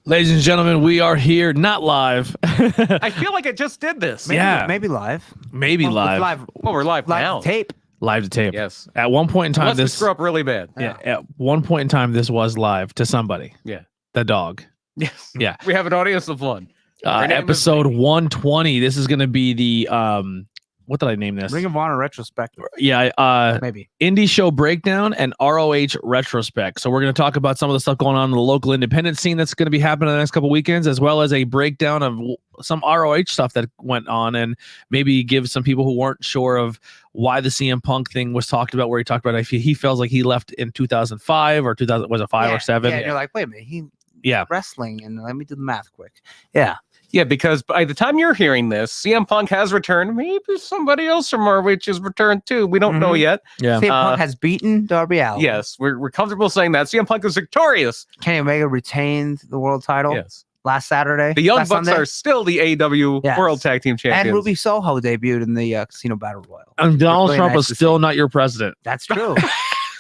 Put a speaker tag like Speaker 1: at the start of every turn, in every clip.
Speaker 1: Ladies and gentlemen, we are here, not live.
Speaker 2: I feel like I just did this.
Speaker 3: Maybe live.
Speaker 1: Maybe
Speaker 3: Well,
Speaker 1: live.
Speaker 3: it's live.
Speaker 2: Well, we're live now.
Speaker 3: Tape.
Speaker 1: Live to tape.
Speaker 2: Yes.
Speaker 1: At one point in time,
Speaker 2: Unless we
Speaker 1: this
Speaker 2: screw up really bad.
Speaker 1: At one point in time, this was live to somebody.
Speaker 2: Yeah.
Speaker 1: The dog.
Speaker 2: Yes.
Speaker 1: Yeah.
Speaker 2: We have an audience of one.
Speaker 1: Episode 120. This is going to be the what did I name this?
Speaker 3: Ring of Honor retrospective.
Speaker 1: Yeah.
Speaker 3: Maybe.
Speaker 1: Indie show breakdown and ROH retrospect. So we're going to talk about some of the stuff going on in the local independent scene that's going to be happening in the next couple weekends, as well as a breakdown of some ROH stuff that went on, and maybe give some people who weren't sure of why the CM Punk thing was talked about, where he talked about if he feels like he left in 2005 or 2000, was it 5 or 7?
Speaker 3: Yeah, and you're like, wait a minute,
Speaker 1: Yeah.
Speaker 3: wrestling, and let me do the math quick. Yeah.
Speaker 2: Yeah, because by the time you're hearing this, CM Punk has returned. Maybe somebody else from ROH has returned too. We don't know yet.
Speaker 1: Yeah.
Speaker 3: CM Punk has beaten Darby Allin.
Speaker 2: Yes, we're comfortable saying that. CM Punk is victorious.
Speaker 3: Kenny Omega retained the world title
Speaker 2: Yes.
Speaker 3: last Saturday.
Speaker 2: The Young
Speaker 3: last
Speaker 2: Bucks
Speaker 3: Sunday.
Speaker 2: are still the AEW
Speaker 3: Yes.
Speaker 2: World Tag Team Champions.
Speaker 3: And Ruby Soho debuted in the Casino Battle Royal.
Speaker 1: And Donald
Speaker 3: Really
Speaker 1: Trump
Speaker 3: nice
Speaker 1: was
Speaker 3: to
Speaker 1: still
Speaker 3: see.
Speaker 1: not your president.
Speaker 3: That's true.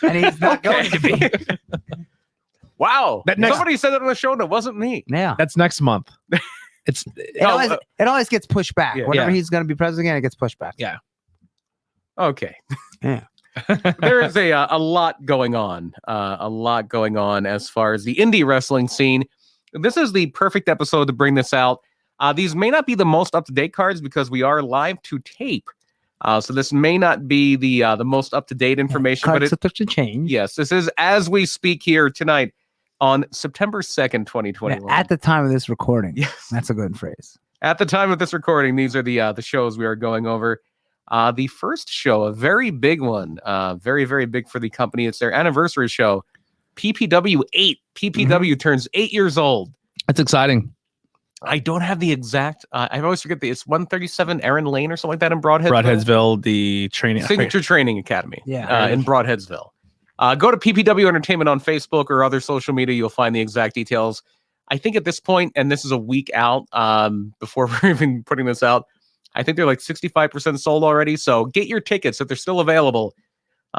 Speaker 3: And he's not going to be.
Speaker 2: Wow.
Speaker 1: That next-
Speaker 2: Somebody said that on the show, and it wasn't me.
Speaker 3: Yeah.
Speaker 1: That's next month.
Speaker 3: It always gets pushed back.
Speaker 2: Yeah.
Speaker 3: Whenever
Speaker 1: Yeah.
Speaker 3: he's going to be president again, it gets pushed back.
Speaker 1: Yeah.
Speaker 2: Okay.
Speaker 3: Yeah.
Speaker 2: There is a lot going on. A lot going on as far as the indie wrestling scene. This is the perfect episode to bring this out. These may not be the most up-to-date cards because we are live to tape. So this may not be the most up-to-date information.
Speaker 3: Cards
Speaker 2: But
Speaker 3: to change.
Speaker 2: yes, this is as we speak here tonight on September 2nd, 2021.
Speaker 3: At the time of this recording.
Speaker 2: Yes.
Speaker 3: That's a good phrase.
Speaker 2: At the time of this recording, these are the shows we are going over. The first show, a very big one, very, very big for the company. It's their anniversary show, PPW 8. PPW turns 8 years old.
Speaker 1: That's exciting.
Speaker 2: I don't have the exact, I always forget it's 137 Aaron Lane or something like that in Broadheadsville.
Speaker 1: Broadheadsville, the training.
Speaker 2: Signature Training Academy.
Speaker 3: Yeah.
Speaker 2: In Broadheadsville. Go to PPW Entertainment on Facebook or other social media. You'll find the exact details. I think at this point, and this is a week out before we're even putting this out, I think they're like 65% sold already. So get your tickets if they're still available,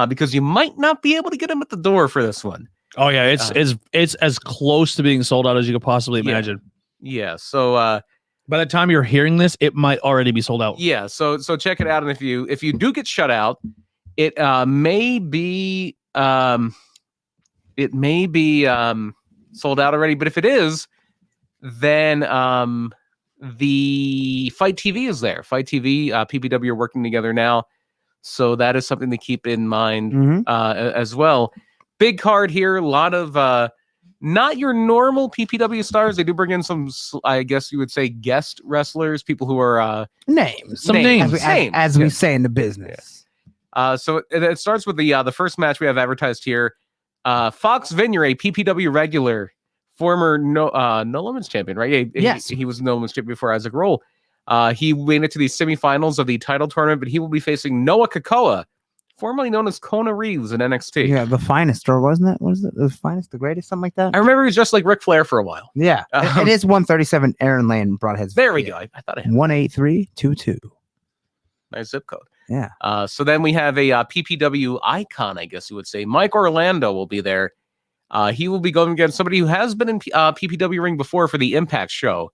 Speaker 2: because you might not be able to get them at the door for this one.
Speaker 1: Oh yeah, it's as close to being sold out as you could possibly imagine.
Speaker 2: Yeah. So
Speaker 1: By the time you're hearing this, it might already be sold out.
Speaker 2: yeah. So check it out, and if you do get shut out, it may be sold out already. But if it is, then the Fight TV is there. Fight TV, PPW are working together now, so that is something to keep in mind as well. Big card here, a lot of not your normal PPW stars. They do bring in some, I guess you would say, guest wrestlers, people who are
Speaker 3: Names.
Speaker 1: Some names.
Speaker 3: As we say in the business.
Speaker 2: So it starts with the first match we have advertised here. Fox Vineyard, a PPW regular, former No Limits champion, right?
Speaker 3: Yes.
Speaker 2: He was No Limits champion before Isaac Roll. He made it to the semifinals of the title tournament, but he will be facing Noah Kakoa, formerly known as Kona Reeves in NXT.
Speaker 3: Yeah, the finest, or wasn't it? Was it the finest, the greatest, something like that?
Speaker 2: I remember he was just like Ric Flair for a while.
Speaker 3: Yeah. It is 137 Aaron Lane Broadheads.
Speaker 2: There we go. I thought I had
Speaker 3: 18322.
Speaker 2: nice zip code.
Speaker 3: Yeah.
Speaker 2: So then we have a PPW icon, I guess you would say. Mike Orlando will be there. He will be going against somebody who has been in PPW ring before for the Impact show.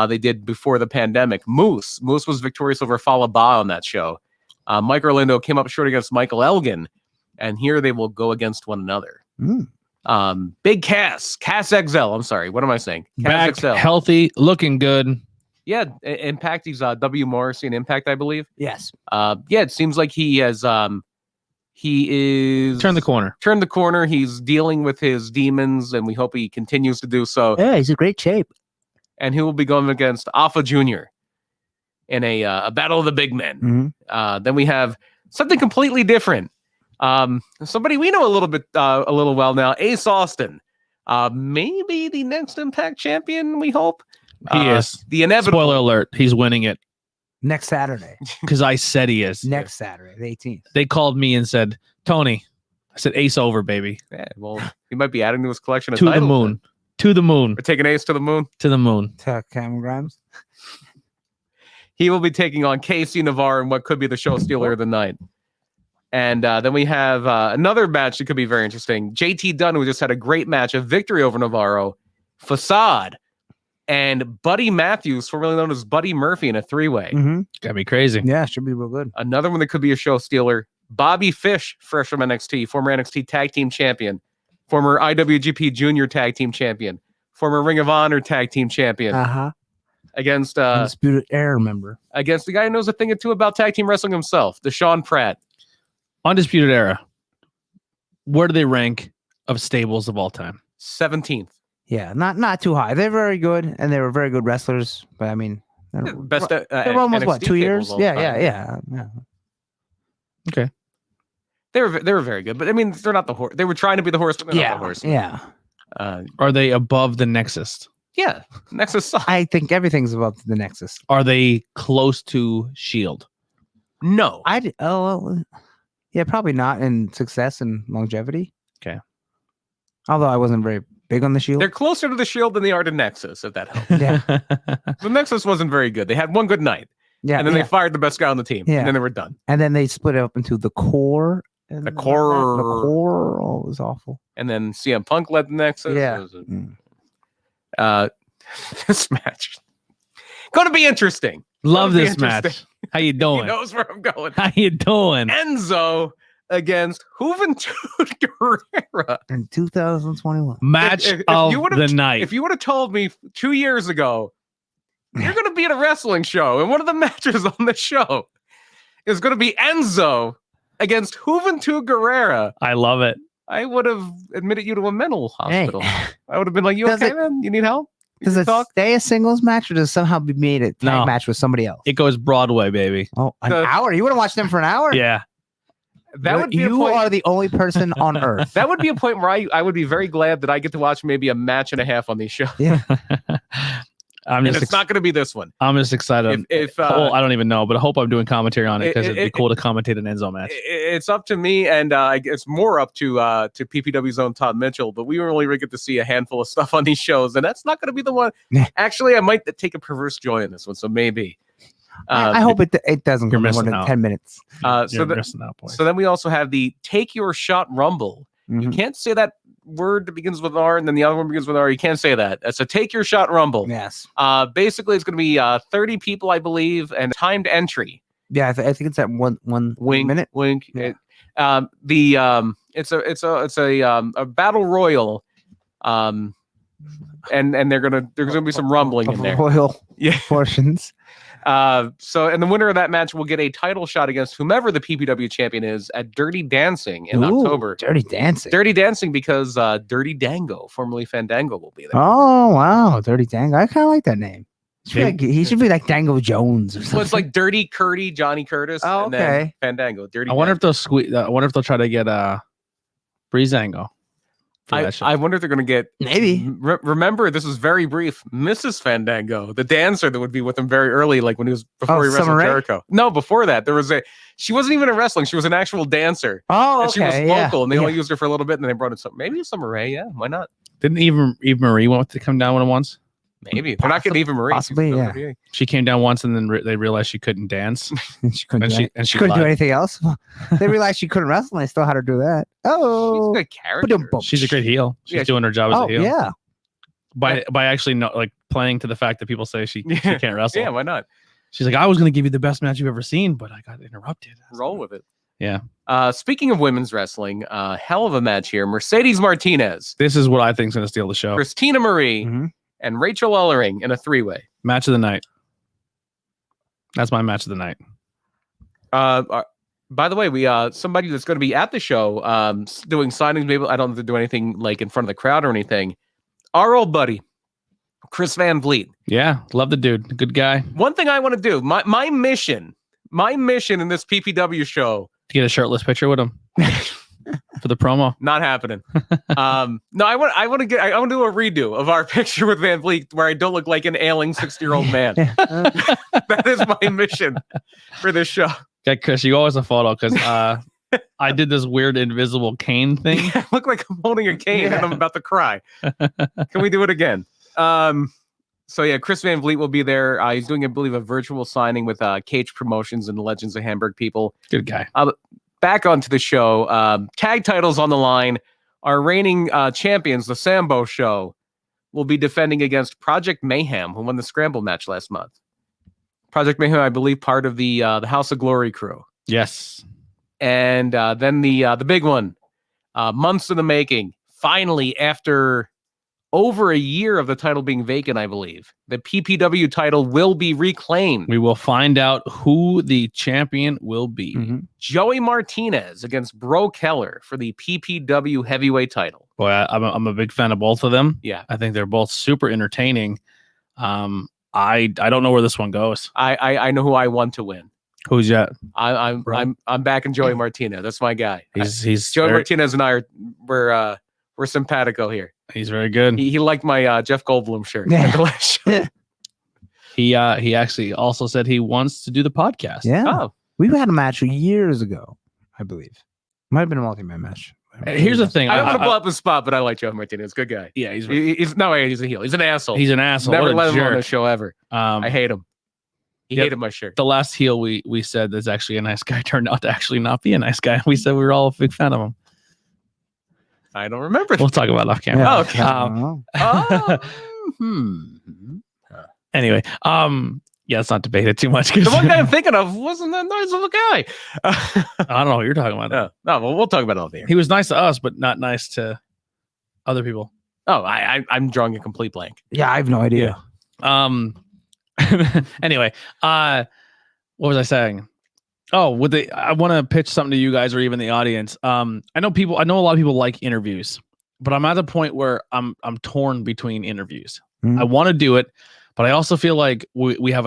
Speaker 2: They did before the pandemic. Moose was victorious over Falaba on that show. Mike Orlando came up short against Michael Elgin, and here they will go against one another. Big Cass XL. I'm sorry, what am I saying?
Speaker 1: Back,
Speaker 2: Cass XL.
Speaker 1: healthy, looking good.
Speaker 2: Yeah, Impact. He's W Morrissey in Impact, I believe.
Speaker 3: Yes.
Speaker 2: Yeah, it seems like he has. He is
Speaker 1: Turn the corner.
Speaker 2: Turned the corner. He's dealing with his demons, and we hope he continues to do so.
Speaker 3: Yeah, he's in great shape.
Speaker 2: And he will be going against Alpha Jr. in a battle of the big men. Then we have something completely different. Somebody we know a little well now, Ace Austin. Maybe the next Impact champion, we hope.
Speaker 1: He is.
Speaker 2: The inevitable.
Speaker 1: Spoiler alert, he's winning it
Speaker 3: Next Saturday.
Speaker 1: because I said he is.
Speaker 3: Next Saturday, the 18th.
Speaker 1: They called me and said, Tony, I said, Ace over, baby.
Speaker 2: Yeah, well, he might be adding to his collection of
Speaker 1: To the
Speaker 2: titles.
Speaker 1: moon. To the moon.
Speaker 2: We're taking Ace to the moon.
Speaker 1: To the moon.
Speaker 3: Cameron Grimes.
Speaker 2: He will be taking on KC Navarre in what could be the show stealer of the night. And then we have another match that could be very interesting. JT Dunn, who just had a great match, a victory over Navarro. Facade and Buddy Matthews, formerly known as Buddy Murphy, in a three-way.
Speaker 1: Gotta be crazy.
Speaker 3: Yeah, should be real good.
Speaker 2: Another one that could be a show stealer. Bobby Fish, fresh from NXT, former NXT Tag Team Champion, former IWGP Junior Tag Team Champion, former Ring of Honor Tag Team Champion, against
Speaker 3: Undisputed Era member.
Speaker 2: against the guy who knows a thing or two about tag team wrestling himself, Deshaun Pratt.
Speaker 1: Undisputed Era. Where do they rank of stables of all time?
Speaker 2: 17th.
Speaker 3: Yeah, not too high. They're very good, and they were very good wrestlers. But I mean,
Speaker 2: Best
Speaker 3: they're almost what,
Speaker 2: NXT
Speaker 3: 2 years?
Speaker 2: tables all
Speaker 3: Yeah,
Speaker 2: time.
Speaker 3: yeah.
Speaker 1: Okay.
Speaker 2: They were very good, but I mean, they're not the horse. They were trying to be the horse, but they're not
Speaker 3: Yeah,
Speaker 2: the horse.
Speaker 3: yeah.
Speaker 1: Are they above the Nexus?
Speaker 2: Yeah. Nexus sucks.
Speaker 3: I think everything's above the Nexus.
Speaker 1: Are they close to Shield?
Speaker 2: No.
Speaker 3: Yeah, probably not in success and longevity.
Speaker 1: Okay.
Speaker 3: Although I wasn't very big on the Shield.
Speaker 2: They're closer to the Shield than they are to Nexus, if that helps.
Speaker 3: Yeah,
Speaker 2: The Nexus wasn't very good. They had one good night,
Speaker 3: yeah,
Speaker 2: and then
Speaker 3: yeah.
Speaker 2: they fired the best guy on the team,
Speaker 3: Yeah.
Speaker 2: and then they were done.
Speaker 3: And then they split it up into the core. And
Speaker 2: The core.
Speaker 3: The core. Oh, it was awful.
Speaker 2: And then CM Punk led the Nexus.
Speaker 3: Yeah.
Speaker 2: It was
Speaker 3: Mm.
Speaker 2: this match going to be interesting.
Speaker 1: Love
Speaker 2: That'll be
Speaker 1: this match.
Speaker 2: interesting.
Speaker 1: How you
Speaker 2: He
Speaker 1: doing?
Speaker 2: knows where I'm going.
Speaker 1: How you doing?
Speaker 2: Enzo against Juventud Guerrera.
Speaker 3: In 2021.
Speaker 1: Match
Speaker 2: if
Speaker 1: of
Speaker 2: you would've-
Speaker 1: the night.
Speaker 2: If you would have told me 2 years ago, you're going to be at a wrestling show, and one of the matches on the show is going to be Enzo against Juventud Guerrera,
Speaker 1: I love it.
Speaker 2: I would have admitted you to a mental
Speaker 3: Hey.
Speaker 2: hospital. I would have been like, "You
Speaker 3: Does
Speaker 2: okay,
Speaker 3: it-
Speaker 2: man? You need help? You
Speaker 3: Does
Speaker 2: need
Speaker 3: it
Speaker 2: to talk?"
Speaker 3: stay a singles match, or does it somehow be made a tag
Speaker 1: No.
Speaker 3: match with somebody else?
Speaker 1: It goes Broadway, baby.
Speaker 3: Oh, an
Speaker 2: the-
Speaker 3: hour? You want to watch them for an hour?
Speaker 1: Yeah.
Speaker 2: That would be a
Speaker 3: you
Speaker 2: point.
Speaker 3: are the only person on earth.
Speaker 2: That would be a point where I would be very glad that I get to watch maybe a match and a half on these shows.
Speaker 3: Yeah.
Speaker 1: I'm
Speaker 2: And
Speaker 1: just
Speaker 2: it's not going to be this one.
Speaker 1: I'm just excited.
Speaker 2: If
Speaker 1: Well, I don't even know, but I hope I'm doing commentary on it because it'd be
Speaker 2: it-
Speaker 1: cool to commentate an Enzo match.
Speaker 2: It's up to me, and it's more up to PPW's own Todd Mitchell. But we only really get to see a handful of stuff on these shows, and that's not going to be the one.
Speaker 3: Nah.
Speaker 2: Actually, I might take a perverse joy in this one, so maybe.
Speaker 3: I hope it doesn't
Speaker 1: You're
Speaker 3: go more
Speaker 1: missing
Speaker 3: than
Speaker 1: out.
Speaker 3: 10 minutes.
Speaker 2: So
Speaker 1: You're
Speaker 2: that-
Speaker 1: missing out, boy.
Speaker 2: So then we also have the Take Your Shot Rumble. You
Speaker 3: Mhm.
Speaker 2: can't say that word that begins with R and then the other one begins with R. You can't say that. It's a Take Your Shot Rumble.
Speaker 3: Yes.
Speaker 2: Basically, it's going to be 30 people, I believe, and timed entry.
Speaker 3: Yeah, I think it's at one
Speaker 2: Wink,
Speaker 3: minute.
Speaker 2: wink.
Speaker 3: Yeah.
Speaker 2: It's a battle royal. And there's gonna be some rumbling in there.
Speaker 3: Royal
Speaker 2: Yeah.
Speaker 3: portions.
Speaker 2: And the winner of that match will get a title shot against whomever the PPW champion is at Dirty Dancing in
Speaker 3: Ooh,
Speaker 2: October.
Speaker 3: Dirty Dancing.
Speaker 2: Dirty Dancing because Dirty Dango, formerly Fandango, will be there.
Speaker 3: Oh, wow. Dirty Dango. I kind of like that name. He should be like Dango Jones or something.
Speaker 2: So it's like Dirty Curdy, Johnny Curtis,
Speaker 3: Oh,
Speaker 2: and then
Speaker 3: okay.
Speaker 2: Fandango. Dirty.
Speaker 1: I wonder if
Speaker 2: Dango.
Speaker 1: they'll squeeze. I wonder if they'll try to get Breezango. for that show.
Speaker 2: I wonder if they're going to get.
Speaker 3: Maybe.
Speaker 2: Remember, this is very brief. Mrs. Fandango, the dancer that would be with him very early, like when he was before he wrestled
Speaker 3: Summer Rae?
Speaker 2: Jericho. No, before that, there was she wasn't even in wrestling. She was an actual dancer.
Speaker 3: Oh,
Speaker 2: And
Speaker 3: okay.
Speaker 2: she was
Speaker 3: yeah,
Speaker 2: local, and they
Speaker 3: yeah.
Speaker 2: only used her for a little bit, and then they brought in some. Maybe Summer Rae, yeah, why not?
Speaker 1: Didn't even Eve Marie want to come down with him once?
Speaker 2: Maybe they're not getting even Marie.
Speaker 3: possibly,
Speaker 2: She's
Speaker 3: yeah.
Speaker 2: WWE.
Speaker 1: She came down once, and then they realized she couldn't dance.
Speaker 3: she couldn't,
Speaker 1: And
Speaker 3: do,
Speaker 1: she-
Speaker 3: any-
Speaker 1: and
Speaker 3: she
Speaker 1: she
Speaker 3: couldn't do
Speaker 1: lied.
Speaker 3: anything else. They realized she couldn't wrestle, and they still had her do that.
Speaker 2: She's
Speaker 3: Oh,
Speaker 2: a good character.
Speaker 3: Ba-dum-bum.
Speaker 1: She's a great heel. She's
Speaker 2: Yeah,
Speaker 1: doing her job as
Speaker 3: oh
Speaker 1: a heel
Speaker 3: yeah.
Speaker 1: by actually not like playing to the fact that people say she
Speaker 2: Yeah.
Speaker 1: can't wrestle.
Speaker 2: Yeah, why not?
Speaker 1: She's like, I was going to give you the best match you've ever seen, but I got interrupted.
Speaker 2: Roll with it.
Speaker 1: Yeah.
Speaker 2: Speaking of women's wrestling, hell of a match here. Mercedes Martinez,
Speaker 1: This is what I think is going to steal the show.
Speaker 2: Christina Marie,
Speaker 3: Mhm.
Speaker 2: and Rachel Ellering in a three-way.
Speaker 1: Match of the night. That's my match of the night.
Speaker 2: By the way, we somebody that's going to be at the show doing signings. Maybe I don't have to do anything like in front of the crowd or anything. Our old buddy, Chris Van Vliet.
Speaker 1: Yeah. Love the dude. Good guy. To
Speaker 2: One thing I want to do, my mission in this PPW show,
Speaker 1: get a shirtless picture with him for the promo.
Speaker 2: not happening. No, I want to do a redo of our picture with Van Vliet where I don't look like an ailing 60-year-old man. That is my mission for this show.
Speaker 1: Okay, Chris, you owe us a photo because I did this weird invisible cane thing.
Speaker 2: I look like I'm holding a cane and I'm about to cry. Can we do it again? So yeah, Chris Van Vliet will be there. He's doing, I believe, a virtual signing with Cage Promotions and the Legends of Hamburg people.
Speaker 1: Good guy.
Speaker 2: Back onto the show. Tag titles on the line. Our reigning champions, the Sambo Show, will be defending against Project Mayhem, who won the Scramble match last month. Project Mayhem, I believe, part of the House of Glory crew.
Speaker 1: Yes.
Speaker 2: And then the big one, months in the making. Finally, after over a year of the title being vacant, I believe, the PPW title will be reclaimed.
Speaker 1: We will find out who the champion will be.
Speaker 3: Mm-hmm.
Speaker 2: Joey Martinez against Bro Keller for the PPW heavyweight title.
Speaker 1: Boy, I'm a big fan of both of them.
Speaker 2: Yeah.
Speaker 1: I think they're both super entertaining. I don't know where this one goes.
Speaker 2: I know who I want to win.
Speaker 1: Who's that?
Speaker 2: I'm backing Joey Martinez. That's my guy.
Speaker 1: He's
Speaker 2: Joey Martinez and I we're simpatico here.
Speaker 1: He's very good.
Speaker 2: He liked my Jeff Goldblum shirt.
Speaker 1: Yeah. He actually also said he wants to do the podcast.
Speaker 3: Yeah.
Speaker 2: Oh,
Speaker 3: We had a match years ago, I believe. Might have been a multi-man match.
Speaker 1: Here's the thing.
Speaker 2: I don't want to blow up his spot, but I like Joey Martinez. Good guy.
Speaker 1: Yeah, he's
Speaker 2: He's a heel. He's an asshole.
Speaker 1: an asshole.
Speaker 2: Never
Speaker 1: What a
Speaker 2: let him on
Speaker 1: jerk.
Speaker 2: the show ever. I hate him. He
Speaker 1: Yep.
Speaker 2: hated my shirt.
Speaker 1: The last heel we said that's actually a nice guy turned out to actually not be a nice guy. We said we were all a big fan of him.
Speaker 2: I don't remember.
Speaker 1: We'll talk about it off camera.
Speaker 3: Yeah.
Speaker 2: Oh, okay.
Speaker 1: Anyway, yeah, let's not debate it too much.
Speaker 2: The one guy I'm thinking of wasn't that nice of a guy.
Speaker 1: I don't know what you're talking about.
Speaker 2: No, well, we'll talk about it all there.
Speaker 1: He was nice to us, but not nice to other people.
Speaker 2: Oh, I'm drawing a complete blank.
Speaker 3: Yeah, I have no idea.
Speaker 1: Anyway, what was I saying? Oh, I want to pitch something to you guys or even the audience. I know a lot of people like interviews, but I'm at the point where I'm torn between interviews.
Speaker 3: Mhm.
Speaker 1: I want to do it, but I also feel like we have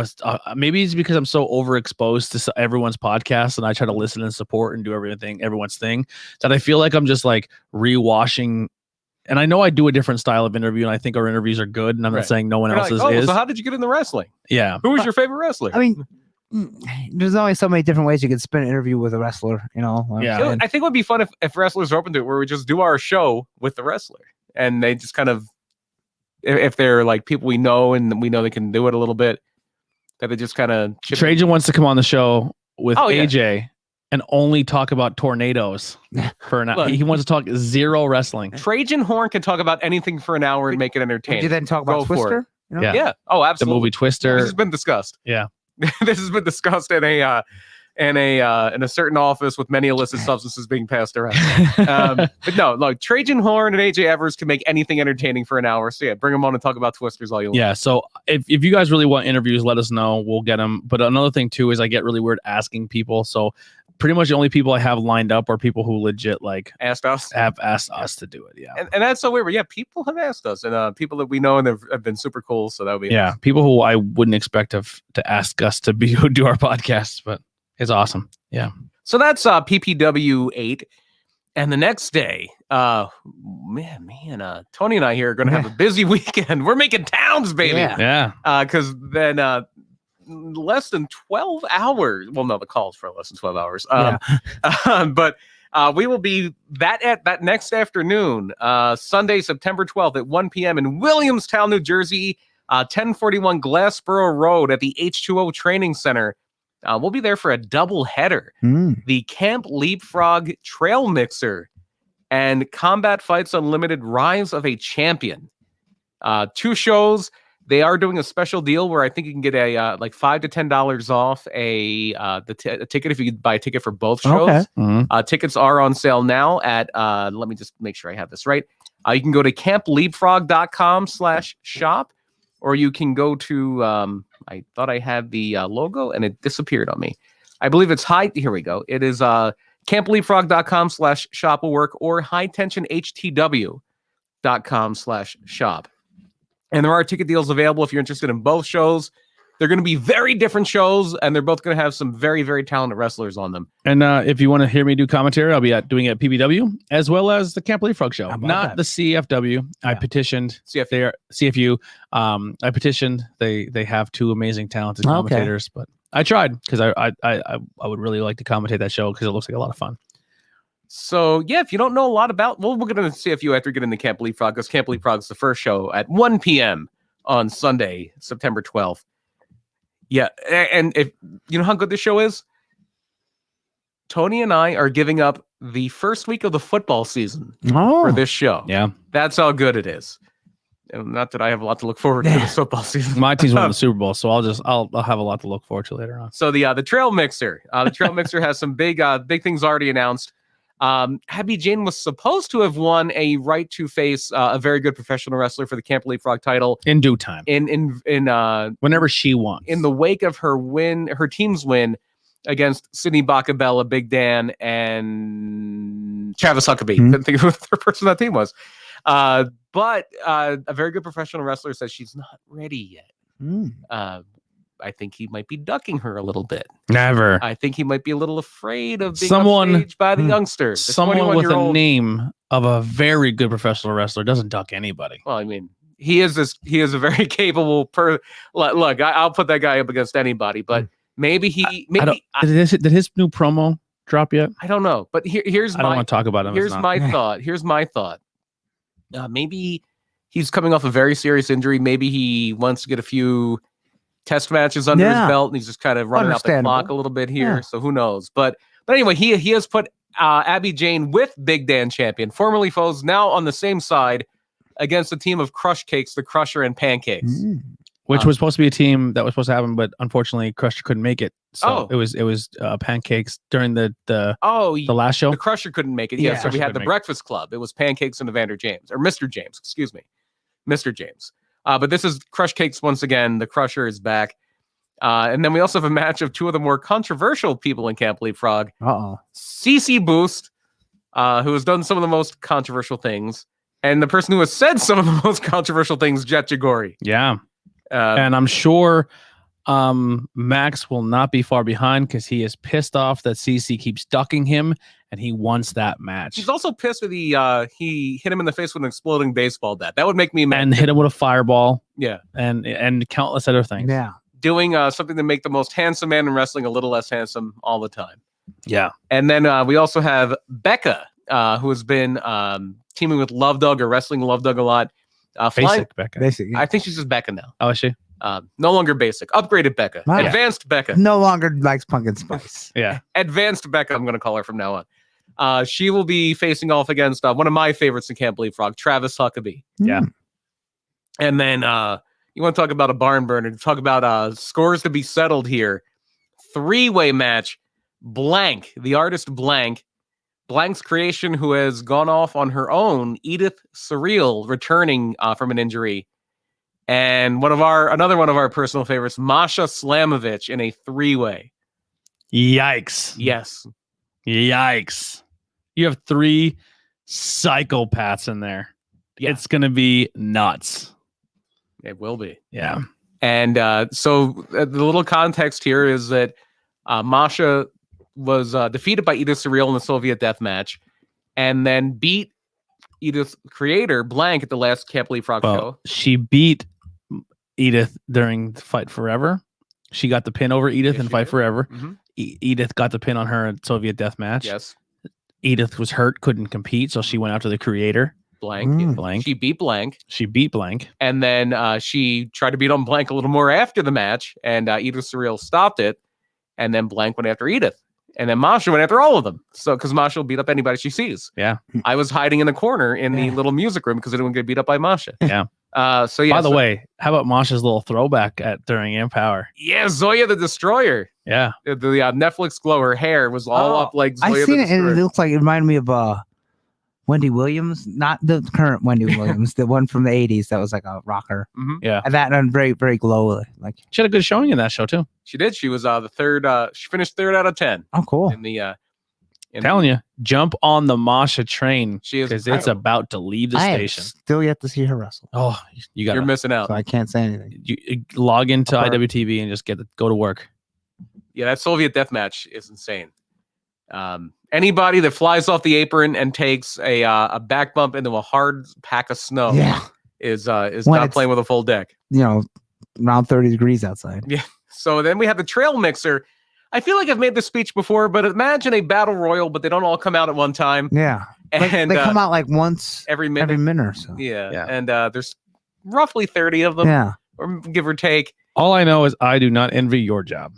Speaker 1: maybe it's because I'm so overexposed to everyone's podcast and I try to listen and support and do everyone's thing, that I feel like I'm just like rewashing. And I know I do a different style of interview, and I think our interviews are good. And I'm not saying no one
Speaker 2: You're
Speaker 1: else's
Speaker 2: like,
Speaker 1: is.
Speaker 2: So how did you get into wrestling?
Speaker 1: Yeah.
Speaker 2: Who was your favorite wrestler?
Speaker 3: I mean, there's only so many different ways you could spin an interview with a wrestler, you know?
Speaker 1: Yeah.
Speaker 2: You know, I think it would be fun if wrestlers are open to it, where we just do our show with the wrestler, and they just kind of, if they're like people we know and we know they can do it a little bit, that they just kind of.
Speaker 1: Trajan wants to come on the show with
Speaker 2: Oh, yeah.
Speaker 1: AJ and only talk about tornadoes for an hour.
Speaker 2: Look.
Speaker 1: He wants to talk zero wrestling.
Speaker 2: Trajan Horn can talk about anything for an hour and make it
Speaker 3: Would
Speaker 2: entertaining.
Speaker 3: you then talk
Speaker 2: Go
Speaker 3: about
Speaker 2: for it.
Speaker 3: Twister? You know?
Speaker 1: Yeah.
Speaker 2: Yeah. Oh,
Speaker 1: The
Speaker 2: absolutely.
Speaker 1: movie
Speaker 2: This
Speaker 1: Twister.
Speaker 2: has been discussed.
Speaker 1: Yeah.
Speaker 2: This has been discussed in a certain office with many illicit substances being passed around. But no, look, Trajan Horn and AJ Evers can make anything entertaining for an hour. So yeah, bring them on and talk about Twisters all you want.
Speaker 1: Yeah. So if you guys really want interviews, let us know. We'll get them. But another thing too is I get really weird asking people. So pretty much the only people I have lined up are people who legit like
Speaker 2: Asked us.
Speaker 1: have asked us to do it. Yeah.
Speaker 2: And that's so weird. But yeah, people have asked us, and people that we know and have been super cool. So that would be
Speaker 1: Yeah. People who I wouldn't expect to ask us to be who do our podcasts, but it's awesome. Yeah.
Speaker 2: So that's PPW 8. And the next day, Tony and I here are going to have a busy weekend. We're making towns, baby.
Speaker 3: Yeah.
Speaker 1: Yeah.
Speaker 2: Because then less than 12 hours. Well, no, the call's for less than 12 hours. But we will be that next afternoon, Sunday, September 12th at 1 p.m. in Williamstown, New Jersey, 1041 Glassboro Road at the H2O Training Center. We'll be there for a double header. The Camp Leapfrog Trail Mixer and Combat Fights Unlimited Rise of a Champion. 2 shows. They are doing a special deal where I think you can get a like $5 to $10 off a ticket if you buy a ticket for both shows.
Speaker 3: Okay.
Speaker 1: Mhm.
Speaker 2: Tickets are on sale now at let me just make sure I have this right. You can go to campleapfrog.com/shop, or you can go to I thought I had the logo and it disappeared on me. I believe it's here we go. It is campleapfrog.com/shop will work, or hightensionhtw.com/shop. And there are ticket deals available if you're interested in both shows. They're going to be very different shows, and they're both going to have some very, very talented wrestlers on them.
Speaker 1: And if you want to hear me do commentary, I'll be doing it at PBW as well as the Camp Leapfrog show,
Speaker 3: How about
Speaker 1: not
Speaker 3: that?
Speaker 1: the CFW. I
Speaker 3: Yeah.
Speaker 1: petitioned
Speaker 2: CFW.
Speaker 1: CFU. I petitioned. They have 2 amazing, talented
Speaker 3: Okay.
Speaker 1: commentators, but I tried because I would really like to commentate that show because it looks like a lot of fun.
Speaker 2: So, yeah, if you don't know a lot about, we'll get into CFU after we get into Camp Leapfrog, because Camp Leapfrog is the first show at 1 p.m. on Sunday, September 12th. Yeah, and if you know how good this show is, Tony and I are giving up the first week of the football season
Speaker 3: Oh.
Speaker 2: for this show.
Speaker 1: Yeah.
Speaker 2: That's how good it is. And not that I have a lot to look forward to this football season.
Speaker 1: My team's winning the Super Bowl, so I'll have a lot to look forward to later on.
Speaker 2: So the Trail Mixer. The Trail Mixer has some big things already announced. Abby Jane was supposed to have won a right to face a very good professional wrestler for the Camp Leapfrog title
Speaker 1: In due time.
Speaker 2: in
Speaker 1: Whenever she wants.
Speaker 2: in the wake of her team's win against Sydney Bacabella, Big Dan, and Travis Huckabee. Couldn't think of what the third person on that team was. But a very good professional wrestler says she's not ready yet. I think he might be ducking her a little bit.
Speaker 1: Never.
Speaker 2: I think he might be a little afraid of being
Speaker 1: Someone-
Speaker 2: upstaged by the youngster.
Speaker 1: Someone with a name of a very good professional wrestler doesn't duck anybody.
Speaker 2: Well, I mean, he is a very capable Look, I'll put that guy up against anybody, but maybe
Speaker 1: Did his new promo drop yet?
Speaker 2: I don't know. But here's
Speaker 1: I don't want to talk about him.
Speaker 2: Here's my thought. Here's my thought. Maybe he's coming off a very serious injury. Maybe he wants to get a few test matches under his belt, and he's just kind of running out the clock a little bit here. So who knows? But anyway, he has put Abby Jane with Big Dan Champion, formerly foes, now on the same side against a team of Crush Cakes, the Crusher, and Pancakes.
Speaker 1: Which was supposed to be a team that was supposed to happen, but unfortunately Crusher couldn't make it. So it was Pancakes during the last show.
Speaker 2: The Crusher couldn't make it. So we had the Breakfast Club. It was Pancakes and Evander James, or Mr. James, excuse me. Mr. James. But this is Crush Cakes once again. The Crusher is back. And then we also have a match of two of the more controversial people in Camp Leapfrog. CC Boost, who has done some of the most controversial things, and the person who has said some of the most controversial things, Jet Jagori.
Speaker 1: Yeah. And I'm sure Max will not be far behind because he is pissed off that CC keeps ducking him, and he wants that match.
Speaker 2: He's also pissed that he hit him in the face with an exploding baseball bat. That would make me mad.
Speaker 1: And hit him with a fireball.
Speaker 2: Yeah.
Speaker 1: And countless other things.
Speaker 3: Yeah.
Speaker 2: Doing something to make the most handsome man in wrestling a little less handsome all the time.
Speaker 1: Yeah.
Speaker 2: And then we also have Becca, who has been teaming with Love Dog or wrestling Love Dog a lot.
Speaker 1: Basic Becca.
Speaker 3: Basic. Yeah.
Speaker 2: I think she's just Becca now.
Speaker 1: Oh, is she?
Speaker 2: No longer basic. Upgraded Becca.
Speaker 3: Wow.
Speaker 2: Advanced Becca.
Speaker 3: No longer likes pumpkin spice.
Speaker 1: Yeah.
Speaker 2: Advanced Becca, I'm going to call her from now on. She will be facing off against one of my favorites in Camp Leapfrog, Travis Huckabee.
Speaker 1: Yeah.
Speaker 2: And then you want to talk about a barn burner, talk about scores to be settled here. 3-way match. Blank, the artist Blank's creation, who has gone off on her own, Edith Surreal, returning from an injury. And another one of our personal favorites, Masha Slamovich, in a 3-way.
Speaker 1: Yikes.
Speaker 2: Yes.
Speaker 1: Yikes. You have 3 psychopaths in there. Yeah. It's going to be nuts.
Speaker 2: It will be.
Speaker 1: Yeah.
Speaker 2: And so the little context here is that Masha was defeated by Edith Surreal in the Soviet Death Match, and then beat Edith's creator, Blank, at the last Camp Leapfrog show.
Speaker 1: She beat Edith during Fight Forever. She got the pin over Edith in Fight Forever.
Speaker 2: Mm-hmm.
Speaker 1: Edith got the pin on her in Soviet Death Match.
Speaker 2: Yes.
Speaker 1: Edith was hurt, couldn't compete, so she went after the creator.
Speaker 2: Blank. She beat Blank. And then she tried to beat on Blank a little more after the match, and Edith Surreal stopped it. And then Blank went after Edith. And then Masha went after all of them. So, because Masha will beat up anybody she sees.
Speaker 1: Yeah.
Speaker 2: I was hiding in the corner in the little music room because I didn't want to get beat up by Masha.
Speaker 1: Yeah.
Speaker 2: So yeah.
Speaker 1: By the way, how about Masha's little throwback during Empower?
Speaker 2: Yeah, Zoya the Destroyer.
Speaker 1: Yeah.
Speaker 2: The Netflix glow. Her hair was all up like Zoya
Speaker 3: I seen
Speaker 2: the
Speaker 3: it,
Speaker 2: Destroyer.
Speaker 3: and it looks like it reminded me of Wendy Williams, not the current Wendy Williams, the one from the 80s that was like a rocker.
Speaker 2: Mm-hmm.
Speaker 1: Yeah.
Speaker 3: And that and very, very glow. Like
Speaker 1: she had a good showing in that show too.
Speaker 2: She did. She was the third. She finished 3rd out of 10.
Speaker 3: Oh, cool.
Speaker 2: In the
Speaker 1: telling you, jump on the Masha train.
Speaker 2: She is,
Speaker 1: because it's about to leave the station.
Speaker 3: Still yet to see her wrestle.
Speaker 1: Oh, you're
Speaker 2: missing out.
Speaker 3: So I can't say anything.
Speaker 1: You log into IWTV and just go to work.
Speaker 2: Yeah, that Soviet Death Match is insane. Anybody that flies off the apron and takes a back bump into a hard pack of snow is not playing with a full deck.
Speaker 3: Around 30 degrees outside.
Speaker 2: Yeah. So then we have the Trail Mixer. I feel like I've made this speech before, but imagine a battle royal, but they don't all come out at one time.
Speaker 3: Yeah.
Speaker 2: And
Speaker 3: they come out like once
Speaker 2: every minute
Speaker 3: or so.
Speaker 2: Yeah. And there's roughly 30 of them.
Speaker 3: Yeah.
Speaker 2: Or give or take.
Speaker 1: All I know is I do not envy your job.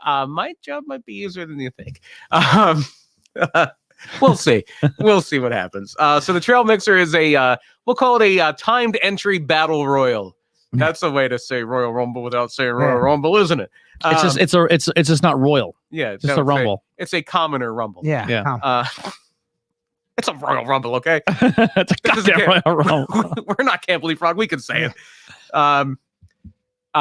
Speaker 2: My job might be easier than you think. We'll see. We'll see what happens. So the Trail Mixer is we'll call it a timed entry battle royal. That's a way to say Royal Rumble without saying Royal Rumble, isn't it?
Speaker 1: It's just not royal.
Speaker 2: Yeah,
Speaker 1: It's just a rumble.
Speaker 2: It's a commoner rumble.
Speaker 3: Yeah.
Speaker 2: It's a Royal Rumble, okay?
Speaker 1: It's a goddamn Royal Rumble.
Speaker 2: We're not Can't Believe Frog. We can say it.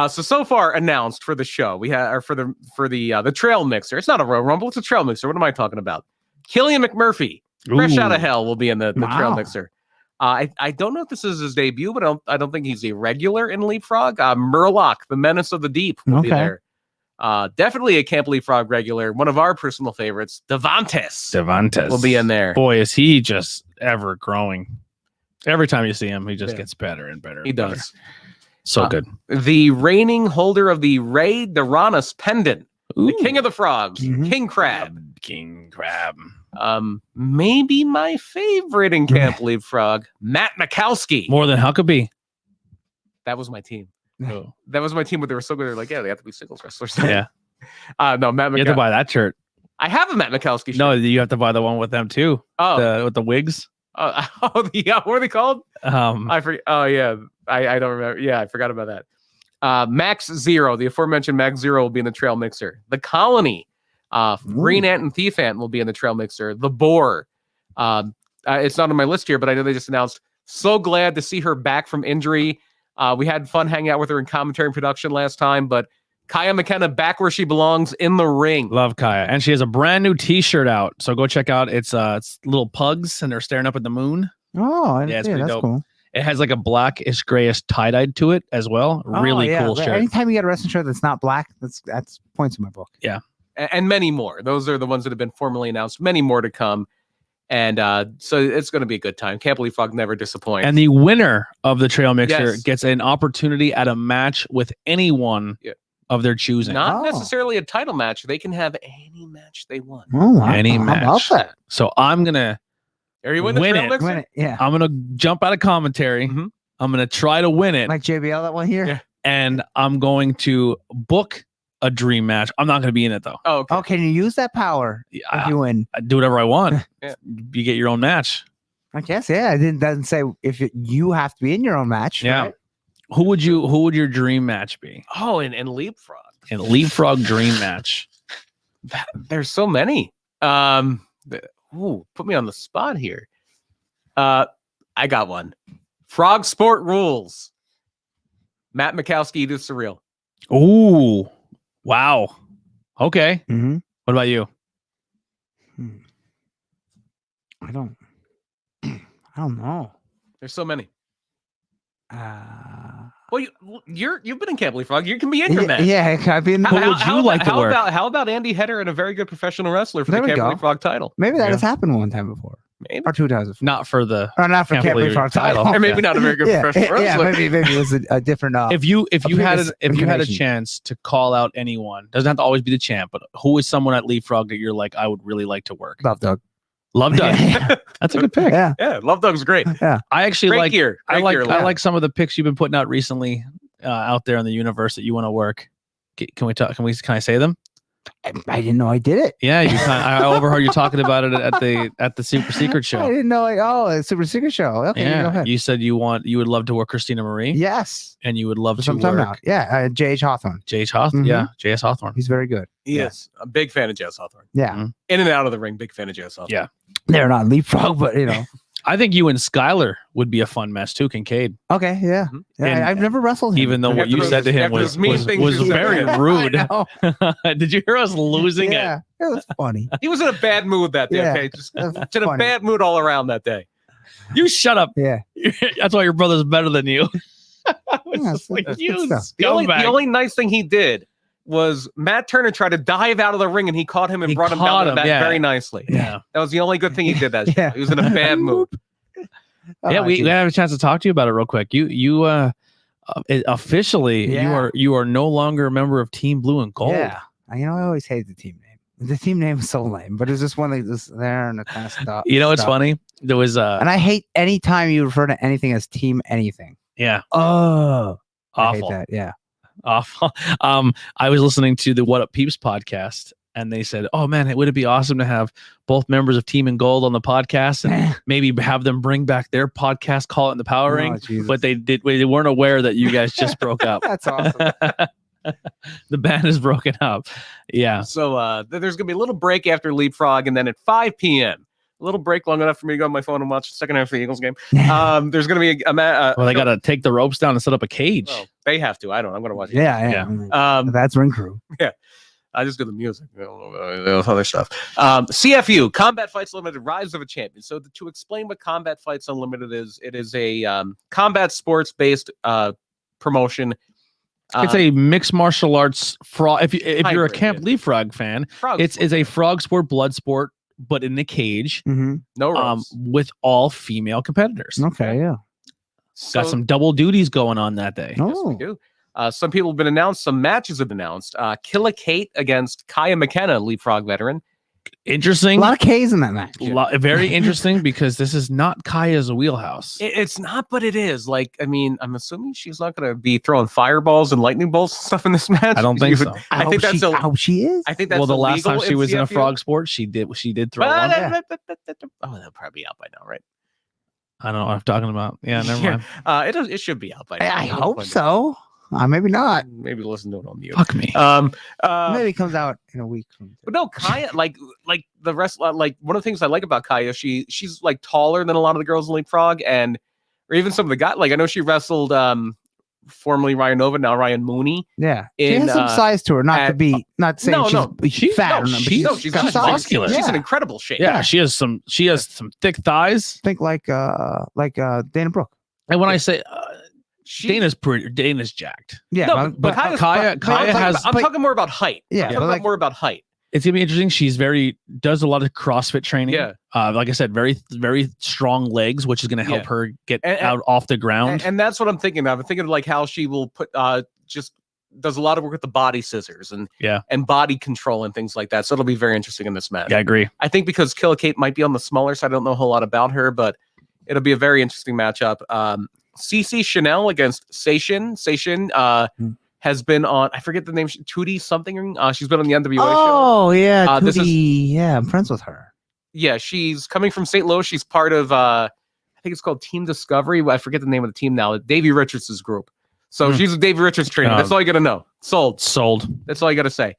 Speaker 2: So far announced for the show, we have for the Trail Mixer. It's not a Royal Rumble. It's a Trail Mixer. What am I talking about? Killian McMurphy, fresh out of hell, will be in the Trail Mixer. I don't know if this is his debut, but I don't think he's a regular in Leapfrog. Murloc, the Menace of the Deep, will be there. Definitely a Can't Believe Frog regular. One of our personal favorites, Devontes will be in there.
Speaker 1: Boy, is he just ever growing. Every time you see him, he just gets better and better.
Speaker 2: He does.
Speaker 1: So good.
Speaker 2: The reigning holder of the Ray Doranis pendant, the King of the Frogs, King Crab.
Speaker 1: King Crab.
Speaker 2: Maybe my favorite in Can't Believe Frog, Matt Mikowski.
Speaker 1: More than Huckabee.
Speaker 2: That was my team.
Speaker 1: Oh.
Speaker 2: That was my team, but they were so good. They're like, yeah, they have to be singles wrestlers.
Speaker 1: Yeah.
Speaker 2: No, Matt Mikowski.
Speaker 1: You have to buy that shirt.
Speaker 2: I have a Matt Mikowski shirt.
Speaker 1: No, you have to buy the one with them too.
Speaker 2: Oh,
Speaker 1: with the wigs.
Speaker 2: What are they called? I forget. Oh yeah, I don't remember. Yeah, I forgot about that. Max Zero, the aforementioned Max Zero, will be in the Trail Mixer. The Colony, Green Ant and Thief Ant will be in the Trail Mixer. The Boar, it's not on my list here, but I know they just announced. So glad to see her back from injury. We had fun hanging out with her in commentary and production last time, but Kaya McKenna back where she belongs in the ring.
Speaker 1: Love Kaya. And she has a brand new t-shirt out. So go check out it's little pugs and they're staring up at the moon.
Speaker 3: Oh,
Speaker 1: yeah, it's pretty
Speaker 3: that's
Speaker 1: dope.
Speaker 3: cool.
Speaker 1: It has like a blackish grayish tie-dyed to it as well. Really cool shirt.
Speaker 3: Anytime you get a wrestling shirt that's not black, that's points in my book.
Speaker 1: Yeah.
Speaker 2: And many more. Those are the ones that have been formally announced. Many more to come. And so it's going to be a good time. Can't Believe Frog never disappoints.
Speaker 1: And the winner of the Trail Mixer gets an opportunity at a match with anyone of their choosing.
Speaker 2: Not necessarily a title match. They can have any match they want.
Speaker 1: Any match.
Speaker 3: How about that?
Speaker 1: So I'm going to
Speaker 2: win it.
Speaker 3: Yeah.
Speaker 1: I'm going to jump out of commentary.
Speaker 2: Mm-hmm.
Speaker 1: I'm going to try to win it.
Speaker 3: Like JBL that one here?
Speaker 2: Yeah.
Speaker 1: And I'm going to book a dream match. I'm not going to be in it though.
Speaker 2: Oh, okay.
Speaker 3: Oh, can you use that power if you win?
Speaker 1: I do whatever I want.
Speaker 2: Yeah.
Speaker 1: You get your own match.
Speaker 3: I guess, yeah. It doesn't say if you have to be in your own match.
Speaker 1: Yeah.
Speaker 3: Right?
Speaker 1: Who would your dream match be?
Speaker 2: Oh, and Leapfrog.
Speaker 1: And Leapfrog dream match.
Speaker 2: There's so many. Put me on the spot here. I got one. Frog Sport Rules. Matt Mikowski, Edith Surreal.
Speaker 1: Ooh. Wow. Okay.
Speaker 3: Mm-hmm.
Speaker 1: What about you?
Speaker 3: I don't know.
Speaker 2: There's so many. Well, you've been in Can't Believe Frog. You can be in your match.
Speaker 3: Yeah, I've been.
Speaker 2: How about Andy Header and a very good professional wrestler for the Can't Believe Frog title?
Speaker 3: Maybe that has happened one time before.
Speaker 2: Maybe.
Speaker 3: Or 2 times before.
Speaker 1: Not for the.
Speaker 3: Or not for Can't Believe Frog title.
Speaker 2: Or maybe not a very good professional wrestler.
Speaker 3: Yeah, maybe it was a different.
Speaker 1: If you had a chance to call out anyone, doesn't have to always be the champ, but who is someone at Leapfrog that you're like, I would really like to work?
Speaker 3: Love Doug.
Speaker 1: Love Doug. That's a good pick.
Speaker 3: Yeah,
Speaker 2: Love Doug's great.
Speaker 3: Yeah,
Speaker 1: I actually
Speaker 2: I
Speaker 1: like some of the picks you've been putting out recently out there in the universe that you want to work. Can I say them?
Speaker 3: I didn't know I did it.
Speaker 1: Yeah, I overheard you talking about it at the Super Secret show.
Speaker 3: I didn't know. A Super Secret show. Okay,
Speaker 1: yeah,
Speaker 3: go ahead.
Speaker 1: You said you would love to work Christina Marie.
Speaker 3: Yes,
Speaker 1: and you would love to
Speaker 3: work. Yeah, J.H. Hawthorne.
Speaker 1: J.H. Hawthorne.
Speaker 3: Mm-hmm.
Speaker 1: Yeah, J.S. Hawthorne.
Speaker 3: He's very good.
Speaker 2: Yes, a big fan of J.S. Hawthorne.
Speaker 3: Yeah,
Speaker 2: in and out of the ring, big fan of J.S. Hawthorne.
Speaker 1: Yeah,
Speaker 3: they're not Leapfrog, but
Speaker 1: I think you and Skylar would be a fun mess too, Kincaid.
Speaker 3: Okay, yeah. Yeah, I've never wrestled him.
Speaker 1: Even though what you said to him was very rude. Did you hear us losing it?
Speaker 3: Yeah, it was funny.
Speaker 2: He was in a bad mood that day. Okay, just in a bad mood all around that day.
Speaker 1: You shut up.
Speaker 3: Yeah,
Speaker 1: that's why your brother's better than you.
Speaker 2: The only nice thing he did was Matt Turner tried to dive out of the ring and he caught him and brought him down to the mat very nicely.
Speaker 1: Yeah.
Speaker 2: That was the only good thing he did that show. He was in a bad mood.
Speaker 1: We have a chance to talk to you about it real quick. You officially you are no longer a member of Team Blue and Gold.
Speaker 3: Yeah. I always hate the team name. The team name is so lame, but it's just one that was there and it kind of stuff.
Speaker 1: It's funny. There was
Speaker 3: and I hate any time you refer to anything as team anything.
Speaker 1: Yeah.
Speaker 3: Oh,
Speaker 1: awful.
Speaker 3: I hate that. Yeah.
Speaker 1: Awful. I was listening to the What Up Peeps podcast, and they said, "Oh man, would it be awesome to have both members of Team in Gold on the podcast and maybe have them bring back their podcast, call it the Power Ring?"
Speaker 3: Jesus.
Speaker 1: But they weren't aware that you guys just broke up.
Speaker 3: That's awesome.
Speaker 1: The band is broken up. Yeah.
Speaker 2: So there's gonna be a little break after Leapfrog, and then at 5 p.m. a little break long enough for me to go on my phone and watch the second half of the Eagles game. There's gonna be
Speaker 1: Well, they got to take the ropes down and set up a cage.
Speaker 2: well, they have to. I don't. I'm gonna watch it.
Speaker 3: Yeah. That's ring crew.
Speaker 2: I just do the music, other stuff. CFU, Combat Fights Unlimited, Rise of a Champion. So to explain what Combat Fights Unlimited is, it is a combat sports-based promotion.
Speaker 1: It's a mixed martial arts frog. If you're a
Speaker 2: Hybrid,
Speaker 1: Camp
Speaker 2: yeah.
Speaker 1: Leapfrog fan,
Speaker 2: Frog
Speaker 1: it's
Speaker 2: sport.
Speaker 1: a frog sport, blood sport, but in the cage,
Speaker 3: Mm-hmm.
Speaker 2: No ropes.
Speaker 1: with all female competitors.
Speaker 3: Okay, yeah.
Speaker 1: Got some double duties going on that day.
Speaker 2: Yes, we do. Some people have been announced. Some matches have been announced. Killa Kate against Kaya McKenna, Leapfrog veteran.
Speaker 1: Interesting.
Speaker 3: A lot of K's in that match.
Speaker 1: Very interesting because this is not Kaya's wheelhouse.
Speaker 2: It's not, but it is. Like, I mean, I'm assuming she's not going to be throwing fireballs and lightning bolts and stuff in this match.
Speaker 1: I don't think so.
Speaker 2: I think that's
Speaker 3: how she is.
Speaker 2: I think that's
Speaker 1: Well, the last time
Speaker 2: illegal
Speaker 1: she was in a
Speaker 2: CFU.
Speaker 1: frog sport, she did throw one.
Speaker 2: Oh, they'll probably be out by now, right?
Speaker 1: I don't know what I'm talking about. Yeah, never mind.
Speaker 2: It should be out by now.
Speaker 3: I hope so. Maybe not.
Speaker 2: Maybe listen to it on mute.
Speaker 1: Fuck me.
Speaker 3: Maybe it comes out in a week.
Speaker 2: But no, Kaya, like the rest, like one of the things I like about Kaya, she's like taller than a lot of the girls in Leapfrog, and or even some of the guys. Like I know she wrestled formerly Ryan Nova, now Ryan Mooney.
Speaker 3: Yeah, she
Speaker 2: In,
Speaker 3: has some size to her. Not to saying
Speaker 2: No,
Speaker 3: she's fat. or not, but
Speaker 2: she's
Speaker 3: got size.
Speaker 1: muscular.
Speaker 2: She's
Speaker 3: Yeah.
Speaker 2: in incredible shape.
Speaker 1: Yeah, she has some thick thighs.
Speaker 3: Think like Dana Brooke.
Speaker 1: And when I say
Speaker 2: She-
Speaker 1: Dana's jacked.
Speaker 3: Yeah,
Speaker 2: No, but
Speaker 3: but
Speaker 1: Kaya has
Speaker 2: I'm talking more about height.
Speaker 3: Yeah,
Speaker 2: I'm
Speaker 3: but
Speaker 2: talking
Speaker 3: like-
Speaker 2: more about height.
Speaker 1: it's gonna be interesting. She's does a lot of CrossFit training.
Speaker 2: Yeah.
Speaker 1: Like I said, very, very strong legs, which is gonna help
Speaker 2: Yeah.
Speaker 1: her get
Speaker 2: And-
Speaker 1: out off the ground.
Speaker 2: And that's what I'm thinking of. I'm thinking of like how she will put just does a lot of work with the body scissors and body control and things like that. So it'll be very interesting in this match.
Speaker 1: Yeah, I agree.
Speaker 2: I think because Killa Kate might be on the smaller side, I don't know a whole lot about her, but it'll be a very interesting matchup. CC Chanel against Seishin. Seishin has been on, I forget the name, Tootie something. She's been on the NWA show.
Speaker 3: Oh yeah,
Speaker 2: This
Speaker 3: yeah, I'm friends with her.
Speaker 2: Yeah, she's coming from St. Louis. She's part of, I think it's called Team Discovery. I forget the name of the team now. Davey Richards' group. So she's a Davey Richards trainer. That's all you got to know. Sold. That's all you got to say.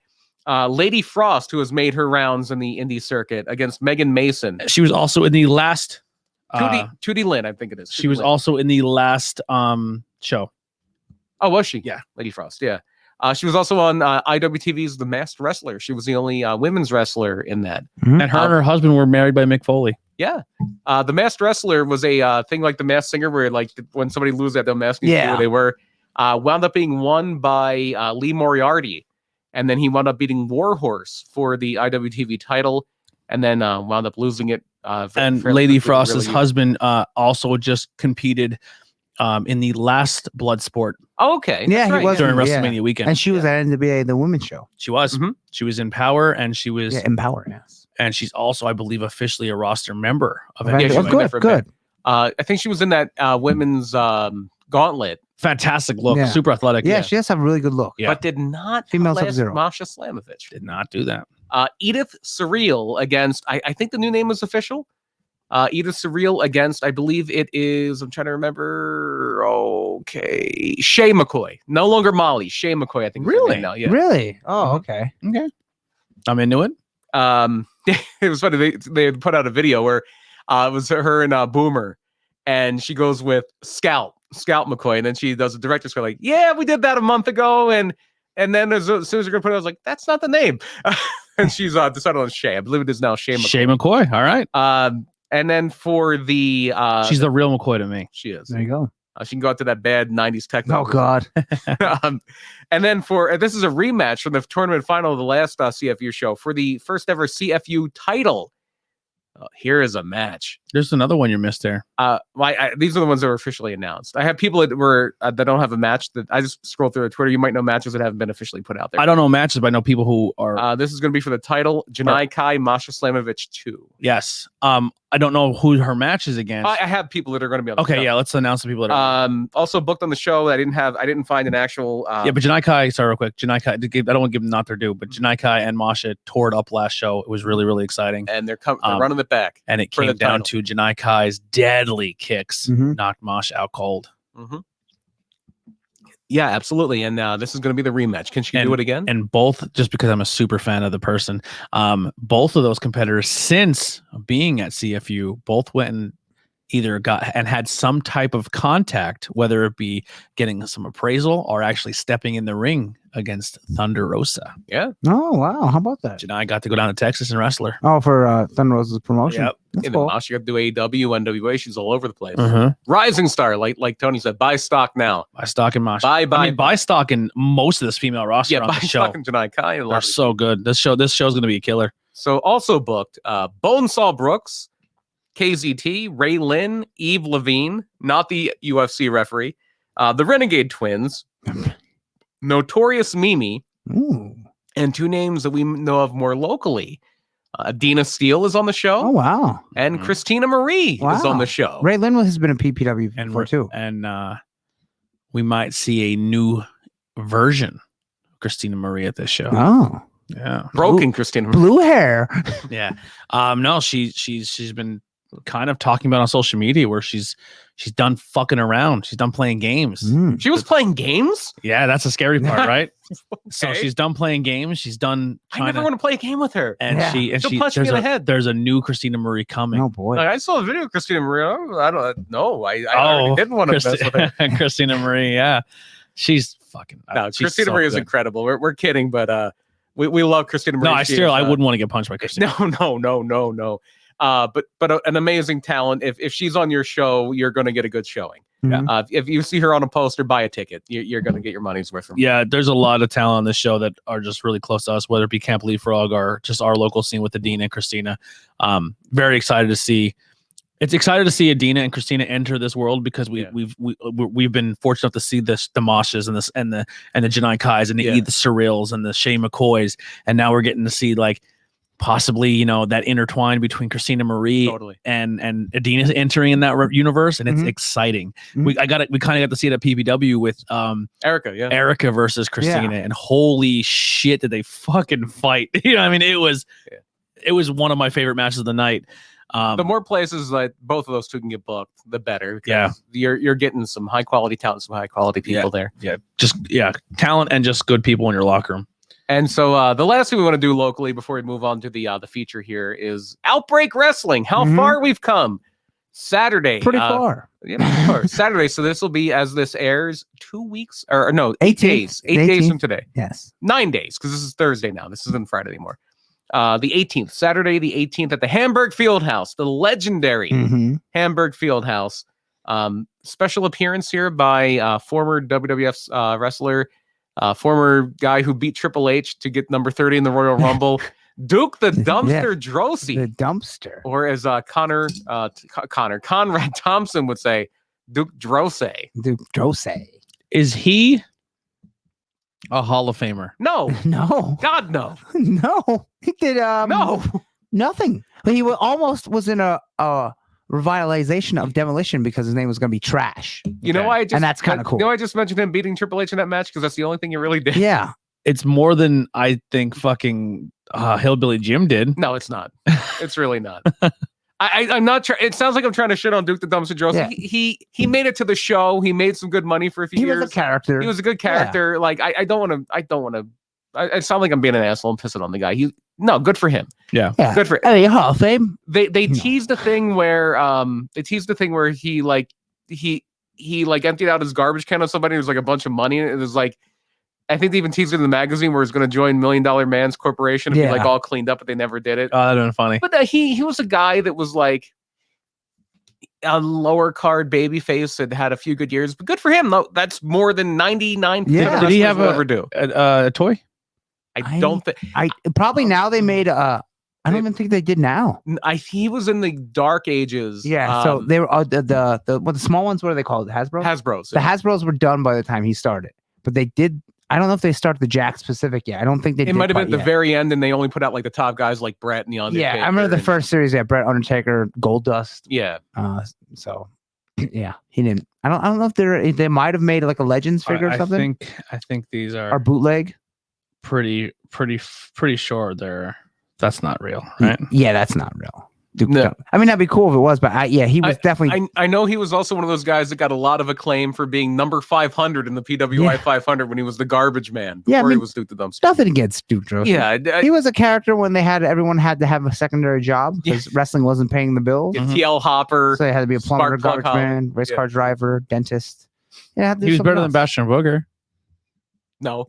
Speaker 2: Lady Frost, who has made her rounds in the indie circuit against Megan Mason.
Speaker 1: She was also in the last.
Speaker 2: Tootie Lynn, I think it is.
Speaker 1: She was also in the last show.
Speaker 2: Oh, was she?
Speaker 1: Yeah.
Speaker 2: Lady Frost. Yeah. She was also on IWTV's The Masked Wrestler. She was the only women's wrestler in that.
Speaker 1: And her and her husband were married by Mick Foley.
Speaker 2: Yeah. The Masked Wrestler was a thing like the Masked Singer, where like when somebody loses that, they'll mask you who they were. Wound up being won by Lee Moriarty, and then he wound up beating Warhorse for the IWTV title, and then wound up losing it.
Speaker 1: And Lady Frost's husband also just competed in the last Bloodsport.
Speaker 2: Oh, okay.
Speaker 3: Yeah,
Speaker 2: That's
Speaker 3: he
Speaker 2: right,
Speaker 3: was.
Speaker 1: during
Speaker 3: Yeah.
Speaker 1: WrestleMania weekend.
Speaker 3: And she was at NWA, the women's show.
Speaker 1: She was.
Speaker 2: Mhm.
Speaker 1: She was in Power, and she was,
Speaker 3: Empower, yes.
Speaker 1: and she's also, I believe, officially a roster member of
Speaker 3: Okay.
Speaker 2: she
Speaker 1: NWA.
Speaker 2: was in there
Speaker 3: Good,
Speaker 2: for a
Speaker 3: good.
Speaker 2: I think she was in that women's gauntlet,
Speaker 1: Fantastic look,
Speaker 3: Yeah.
Speaker 1: super athletic.
Speaker 3: Yeah, she does have a really good look.
Speaker 1: Yeah.
Speaker 2: but did not
Speaker 3: Female
Speaker 2: outlast
Speaker 3: Sub-Zero.
Speaker 2: Masha Slamovich.
Speaker 1: Did not do that.
Speaker 2: Edith Surreal against, I think the new name is official. Edith Surreal against, I believe it is, I'm trying to remember. Okay. Shay McCoy. No longer Molly. Shay McCoy, I think. is her
Speaker 1: Really?
Speaker 2: name now. Yeah.
Speaker 3: Really? Oh, okay.
Speaker 1: Okay, I'm into it.
Speaker 2: It was funny. They had put out a video where it was her and Boomer, and she goes with Scout McCoy, and then she does a director's cut like, yeah, we did that a month ago, and then as soon as you're gonna put it, I was like, that's not the name, and she's decided on Shay. I believe it is now Shay McCoy.
Speaker 1: Shay McCoy. All right.
Speaker 2: And then for the
Speaker 1: She's the real McCoy to me.
Speaker 2: she is
Speaker 3: There you go.
Speaker 2: she can go out to that bad 90s techno.
Speaker 3: Oh, God.
Speaker 2: And then for this is a rematch from the tournament final of the last CFU show for the first ever CFU title. Here is a match.
Speaker 1: There's another one you missed there.
Speaker 2: These are the ones that were officially announced. I have people that were that don't have a match. That I just scroll through Twitter. You might know matches that haven't been officially put out there.
Speaker 1: I don't know matches, but I know people who are.
Speaker 2: This is going to be for the title. Janai Kai, Masha Slamovich 2.
Speaker 1: Yes. I don't know who her match is against.
Speaker 2: I have people that are going to be on the
Speaker 1: Okay,
Speaker 2: show.
Speaker 1: yeah, let's announce the people that are.
Speaker 2: Also booked on the show. I didn't find an actual.
Speaker 1: Yeah, but Janai Kai, sorry, real quick. Janai Kai, I don't want to give them not their due, but Janai Kai and Masha tore it up last show. It was really, really exciting.
Speaker 2: and they're running it back.
Speaker 1: And it
Speaker 2: for
Speaker 1: came
Speaker 2: the
Speaker 1: down
Speaker 2: title.
Speaker 1: to Janai Kai's deadly kicks
Speaker 3: Mhm.
Speaker 1: knocked Masha out cold.
Speaker 2: Mm-hmm. Yeah, absolutely. And this is going to be the rematch. Can she do it again?
Speaker 1: And both, just because I'm a super fan of the person, both of those competitors, since being at CFU, both went and either got and had some type of contact, whether it be getting some appraisal or actually stepping in the ring against Thunder Rosa.
Speaker 2: Yeah.
Speaker 3: Oh wow, how about that?
Speaker 1: Janai got to go down to Texas and wrestle her.
Speaker 3: Oh, for Thunder Rosa's promotion.
Speaker 1: Yep.
Speaker 3: That's
Speaker 2: And
Speaker 3: cool.
Speaker 2: then Masha got to do AEW, NWA. She's all over the place.
Speaker 1: Uh-huh.
Speaker 2: Rising star, like Tony said, buy stock now.
Speaker 1: Buy stock in Masha.
Speaker 2: Buy
Speaker 1: buy stock in most of this female roster
Speaker 2: Yeah,
Speaker 1: on
Speaker 2: buy
Speaker 1: the show.
Speaker 2: stock in Janai Kai. And a lot
Speaker 1: They're
Speaker 2: of
Speaker 1: so good. This show's going to be a killer.
Speaker 2: So also booked Bonesaw Brooks, KZT, Ray Lynn, Eve Levine, not the UFC referee, the Renegade Twins, Notorious Mimi,
Speaker 3: Ooh.
Speaker 2: and two names that we know of more locally. Dina Steele is on the show,
Speaker 3: Oh wow.
Speaker 2: and
Speaker 1: Mhm.
Speaker 2: Christina Marie is on
Speaker 3: Wow.
Speaker 2: the show.
Speaker 3: Ray Lynn has been in PPW
Speaker 1: And
Speaker 3: before too.
Speaker 1: And we might see a new version of Christina Marie at this show.
Speaker 3: Oh,
Speaker 1: Yeah.
Speaker 2: Broken Christina Marie.
Speaker 3: blue hair.
Speaker 1: Yeah. No, she's been kind of talking about on social media where she's done fucking around. She's done playing games.
Speaker 3: Mm.
Speaker 2: She was playing games?
Speaker 1: Yeah, that's the scary part, right? So
Speaker 2: Okay.
Speaker 1: she's done playing games. She's done
Speaker 2: I
Speaker 1: trying
Speaker 2: never
Speaker 1: to,
Speaker 2: want to play a game with her.
Speaker 1: and
Speaker 3: Yeah.
Speaker 1: she
Speaker 2: punch me
Speaker 1: there's
Speaker 2: in the
Speaker 1: a
Speaker 2: head.
Speaker 1: there's a new Christina Marie coming.
Speaker 3: Oh boy.
Speaker 2: Like, I saw a video of Christina Marie. I don't know. I already didn't want to mess with her.
Speaker 1: Christina Marie, yeah. She's fucking
Speaker 2: No,
Speaker 1: she's
Speaker 2: Christina
Speaker 1: so
Speaker 2: Marie is
Speaker 1: good.
Speaker 2: incredible. We're kidding, but we love Christina Marie.
Speaker 1: No, I
Speaker 2: She
Speaker 1: still
Speaker 2: is,
Speaker 1: I wouldn't want to get punched by Christina.
Speaker 2: No. But an amazing talent. If she's on your show, you're going to get a good showing.
Speaker 3: Mhm.
Speaker 2: If you see her on a poster, buy a ticket. You're going to get your money's worth from her.
Speaker 1: Yeah, there's a lot of talent on this show that are just really close to us, whether it be Camp Leapfrog or just our local scene with Adina and Christina. Very excited to see. It's excited to see Adina and Christina enter this world because we've been fortunate enough to see the Mashas and the Janai Kais and the Surreals and the Shay McCoys, and now we're getting to see like possibly that intertwine between Christina Marie
Speaker 2: Totally.
Speaker 1: and Adina entering in that universe, and it's
Speaker 3: Mhm.
Speaker 1: exciting.
Speaker 3: Mhm.
Speaker 1: We kind of got to see it at PPW with
Speaker 2: Erica, yeah.
Speaker 1: Erica versus Christina, and holy shit, did they fucking fight? I mean, it was one of my favorite matches of the night.
Speaker 2: The more places that both of those two can get booked, the better.
Speaker 1: Yeah.
Speaker 2: You're getting some high quality talent, some high quality people there.
Speaker 1: Talent and just good people in your locker room.
Speaker 2: And so the last thing we want to do locally before we move on to the feature here is Outbreak Wrestling. How
Speaker 3: Mhm.
Speaker 2: far we've come. Saturday.
Speaker 3: Pretty far.
Speaker 2: Yeah, pretty far. Saturday. So this will be, as this airs, 2 weeks or no, 8
Speaker 3: 18th.
Speaker 2: days. 8 days
Speaker 3: 18th.
Speaker 2: from today.
Speaker 3: Yes.
Speaker 2: 9 days, because this is Thursday now. This isn't Friday anymore. The 18th, Saturday the 18th at the Hamburg Fieldhouse, the legendary
Speaker 3: Mhm.
Speaker 2: Hamburg Fieldhouse. Special appearance here by former WWF wrestler, former guy who beat Triple H to get number 30 in the Royal Rumble, Duke the Dumpster Drosy,
Speaker 3: The dumpster.
Speaker 2: or as Conrad Thompson would say, Duke Drosy.
Speaker 3: Duke Drose.
Speaker 1: Is he a Hall of Famer?
Speaker 2: No,
Speaker 3: No.
Speaker 2: God no,
Speaker 3: No. He did
Speaker 2: no.
Speaker 3: nothing. But he almost was in a revitalization of Demolition because his name was going to be Trash.
Speaker 2: You know why I just
Speaker 3: And that's kinda cool.
Speaker 2: You know, I just mentioned him beating Triple H in that match because that's the only thing he really did.
Speaker 3: Yeah.
Speaker 1: It's more than I think fucking Hillbilly Jim did.
Speaker 2: No, it's not. It's really not. I'm not trying. It sounds like I'm trying to shit on Duke the Dumpster Drosy.
Speaker 3: Yeah.
Speaker 2: He made it to the show. He made some good money for a few
Speaker 3: He
Speaker 2: years.
Speaker 3: was a character.
Speaker 2: He was a good character. Like I don't want to. I sound like I'm being an asshole and pissing on the guy. Good for him.
Speaker 1: Yeah.
Speaker 2: Good for.
Speaker 3: Hey, Hall of Fame.
Speaker 2: They
Speaker 3: No.
Speaker 2: teased the thing where he emptied out his garbage can on somebody. It was like a bunch of money. And it was like, I think they even teased it in the magazine where he's going to join $1 Million Man's Corporation and be like all cleaned up, but they never did it.
Speaker 1: Oh, that'd been funny.
Speaker 2: But he was a guy that was like a lower card baby face that had a few good years. But good for him. Though that's more than 99%
Speaker 3: Yeah.
Speaker 2: of
Speaker 1: Did he
Speaker 2: wrestlers
Speaker 1: have
Speaker 2: will
Speaker 1: a-
Speaker 2: ever do.
Speaker 1: A toy?
Speaker 2: I don't think.
Speaker 3: I probably now they made I don't even think they did now.
Speaker 2: He was in the dark ages.
Speaker 3: Yeah. So they were the small ones. What are they called? Hasbro.
Speaker 2: Hasbro's.
Speaker 3: The Hasbro's were done by the time he started, but they did I don't know if they start the Jack specific yet. I don't think they.
Speaker 2: It might have been at the very end, and they only put out like the top guys like Brett and the Undertaker.
Speaker 3: Yeah, I remember the first series. Yeah, Brett, Undertaker, Goldust.
Speaker 2: Yeah.
Speaker 3: So, yeah, he didn't. I don't know if they might have made like a Legends figure or something.
Speaker 1: I think these
Speaker 3: Or
Speaker 1: are
Speaker 3: bootleg.
Speaker 1: pretty sure that's not real, right?
Speaker 3: Yeah, that's not real. Duke
Speaker 2: No.
Speaker 3: I mean, that'd be cool if it was, but he was definitely.
Speaker 2: I know he was also one of those guys that got a lot of acclaim for being number 500 in the PWI 500 when he was the garbage man. Before he was Duke the Dumpster.
Speaker 3: Nothing against Duke Droese.
Speaker 2: Yeah,
Speaker 3: he was a character when everyone had to have a secondary job because wrestling wasn't paying the bills.
Speaker 2: TL Hopper.
Speaker 3: So they had to be a plumber,
Speaker 2: Spark Plug
Speaker 3: garbage man, race car driver, dentist. Yeah,
Speaker 1: He was better than Bastion Booger.
Speaker 2: No.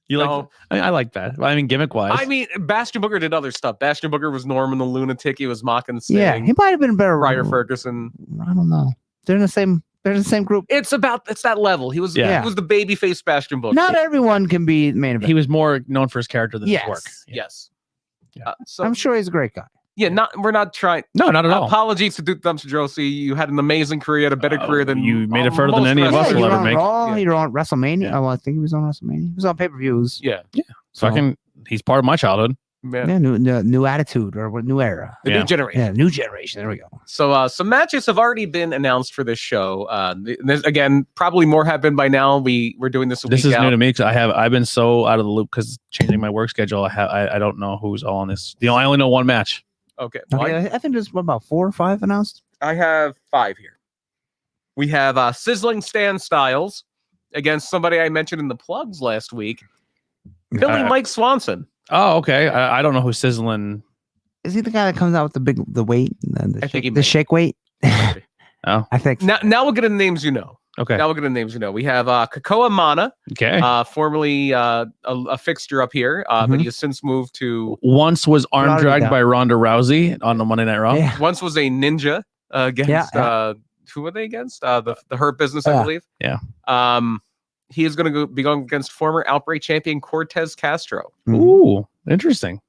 Speaker 1: You like? I like that. I mean, gimmick wise.
Speaker 2: I mean, Bastion Booger did other stuff. Bastion Booger was Norman the Lunatic. He was mocking Sting.
Speaker 3: Yeah, he might have been better.
Speaker 2: Ryer Ferguson.
Speaker 3: I don't know. They're in the same. They're in the same group.
Speaker 2: It's that level. He was the babyface Bastion Booger.
Speaker 3: Not everyone can be main event.
Speaker 1: He was more known for his character than his work.
Speaker 2: Yes.
Speaker 1: Yeah.
Speaker 2: So
Speaker 3: I'm sure he's a great guy.
Speaker 2: Yeah, we're not trying.
Speaker 1: No, not at all.
Speaker 2: Apologies to Duke Dumpster Josie. You had an amazing career, you had a better career than
Speaker 1: you made it further than any of us will ever make.
Speaker 3: He was on WrestleMania. Yeah. Oh, I think he was on WrestleMania. He was on pay-per-views.
Speaker 2: Yeah.
Speaker 1: So he's part of my childhood.
Speaker 3: Yeah, new attitude or new era.
Speaker 2: The new generation.
Speaker 3: Yeah, new generation. There we go.
Speaker 2: So some matches have already been announced for this show. Again, probably more have been by now. We're doing this.
Speaker 1: This is new to me because I've been so out of the loop because changing my work schedule. I don't know who's all on this. I only know one match.
Speaker 2: Okay.
Speaker 3: I think there's about 4 or 5 announced.
Speaker 2: I have 5 here. We have Sizzling Stan Styles against somebody I mentioned in the plugs last week. Billy Mike Swanson.
Speaker 1: Oh, okay. I don't know who Sizzling.
Speaker 3: Is he the guy that comes out with the weight? The shake weight?
Speaker 1: Oh,
Speaker 3: I think.
Speaker 2: Now we'll get into names you know.
Speaker 1: Okay.
Speaker 2: Now we'll get into names you know. We have Kakoa Mana.
Speaker 1: Okay.
Speaker 2: Formerly a fixture up here, but he has since moved to.
Speaker 1: Once was arm dragged by Ronda Rousey on the Monday Night Raw.
Speaker 3: Yeah.
Speaker 2: Once was a ninja against. Who were they against? The Hurt Business, I believe.
Speaker 1: Yeah.
Speaker 2: He is going to be going against former Outbreak champion Cortez Castro.
Speaker 1: Ooh, interesting.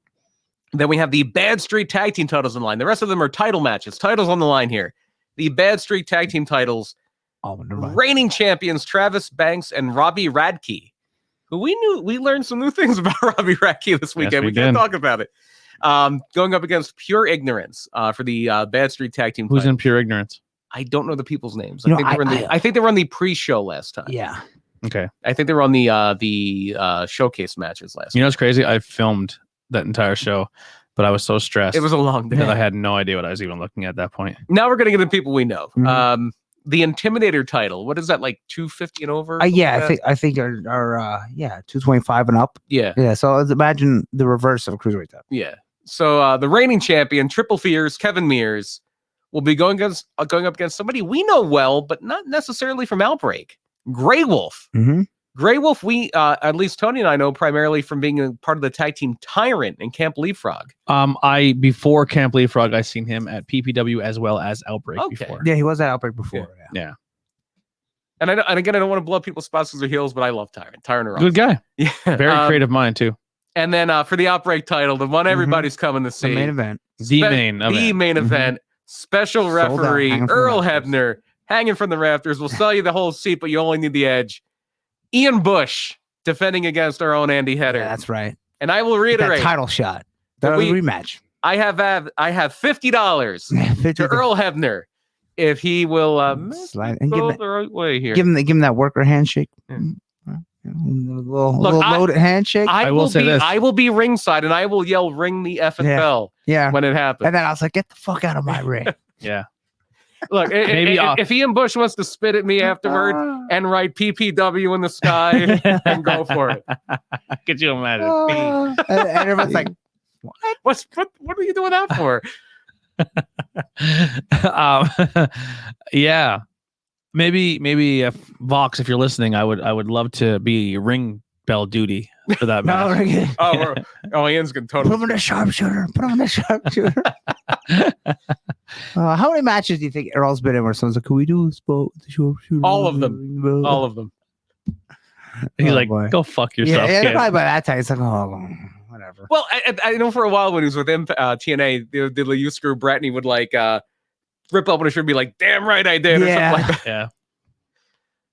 Speaker 2: Then we have the Bad Street Tag Team titles in line. The rest of them are title matches. Titles on the line here. The Bad Street Tag Team titles. Reigning champions Travis Banks and Robbie Radke. Who we learned some new things about Robbie Radke this weekend.
Speaker 1: Yes,
Speaker 2: we can't talk about it. Going up against Pure Ignorance for the Bad Street Tag Team.
Speaker 1: Who's in Pure Ignorance?
Speaker 2: I don't know the people's names. I think they were on the pre-show last time.
Speaker 3: Yeah.
Speaker 1: Okay.
Speaker 2: I think they were on the showcase matches last.
Speaker 1: You know what's crazy? I filmed that entire show, but I was so stressed.
Speaker 2: It was a long day.
Speaker 1: That I had no idea what I was even looking at that point.
Speaker 2: Now we're gonna get into people we know. The Intimidator title. What is that, like 250 and over?
Speaker 3: I think are 225 and up.
Speaker 2: Yeah.
Speaker 3: So let's imagine the reverse of a cruiserweight title.
Speaker 2: Yeah. So the reigning champion Triple Fears Kevin Mears will be going up against somebody we know well, but not necessarily from Outbreak. Grey Wolf. Grey Wolf, we at least Tony and I know primarily from being a part of the tag team Tyrant and Camp Leapfrog.
Speaker 1: Before Camp Leapfrog, I seen him at PPW as well as Outbreak before.
Speaker 3: Yeah, he was at Outbreak before.
Speaker 1: Yeah.
Speaker 2: And again, I don't want to blow up people's spots because they're heels, but I love Tyrant. Tyrant are awesome.
Speaker 1: Good guy.
Speaker 2: Yeah.
Speaker 1: Very creative mind too.
Speaker 2: And then for the Outbreak title, the one everybody's coming to see.
Speaker 3: The main event.
Speaker 2: The main event. Special referee Earl Hebner hanging from the rafters. We'll sell you the whole seat, but you only need the edge. Ian Bush defending against our own Andy Header.
Speaker 3: Yeah, that's right.
Speaker 2: And I will reiterate
Speaker 3: that title shot. That rematch.
Speaker 2: I have $50 to Earl Hebner if he will
Speaker 3: slide and
Speaker 2: go the right way here.
Speaker 3: Give him that worker handshake.
Speaker 2: Yeah.
Speaker 3: Little loaded handshake.
Speaker 1: I will say this.
Speaker 2: I will be ringside and I will yell "Ring the effing bell!"
Speaker 3: Yeah,
Speaker 2: when it happens.
Speaker 3: And then I was like, "Get the fuck out of my ring!"
Speaker 1: Yeah.
Speaker 2: Look, if Ian Bush wants to spit at me afterward and write PPW in the sky, then go for it.
Speaker 1: Could you imagine?
Speaker 3: And everyone's like,
Speaker 2: "What? What are you doing that for?"
Speaker 1: Yeah. Maybe if Vox, if you're listening, I would love to be ring bell duty for that match.
Speaker 2: Ian's gonna totally
Speaker 3: put him in a sharpshooter. How many matches do you think Earl's been in where someone's like, "Can we do a spot with the sharpshooter?"
Speaker 2: All of them. All of them.
Speaker 1: He's like, boy. Go fuck yourself.
Speaker 3: Yeah, probably by that time it's like, oh, whatever.
Speaker 2: Well, I know for a while when he was with TNA, the You Screw Brett, and he would like rip open his shirt and be like, "Damn right I did," or something like that.
Speaker 1: Yeah.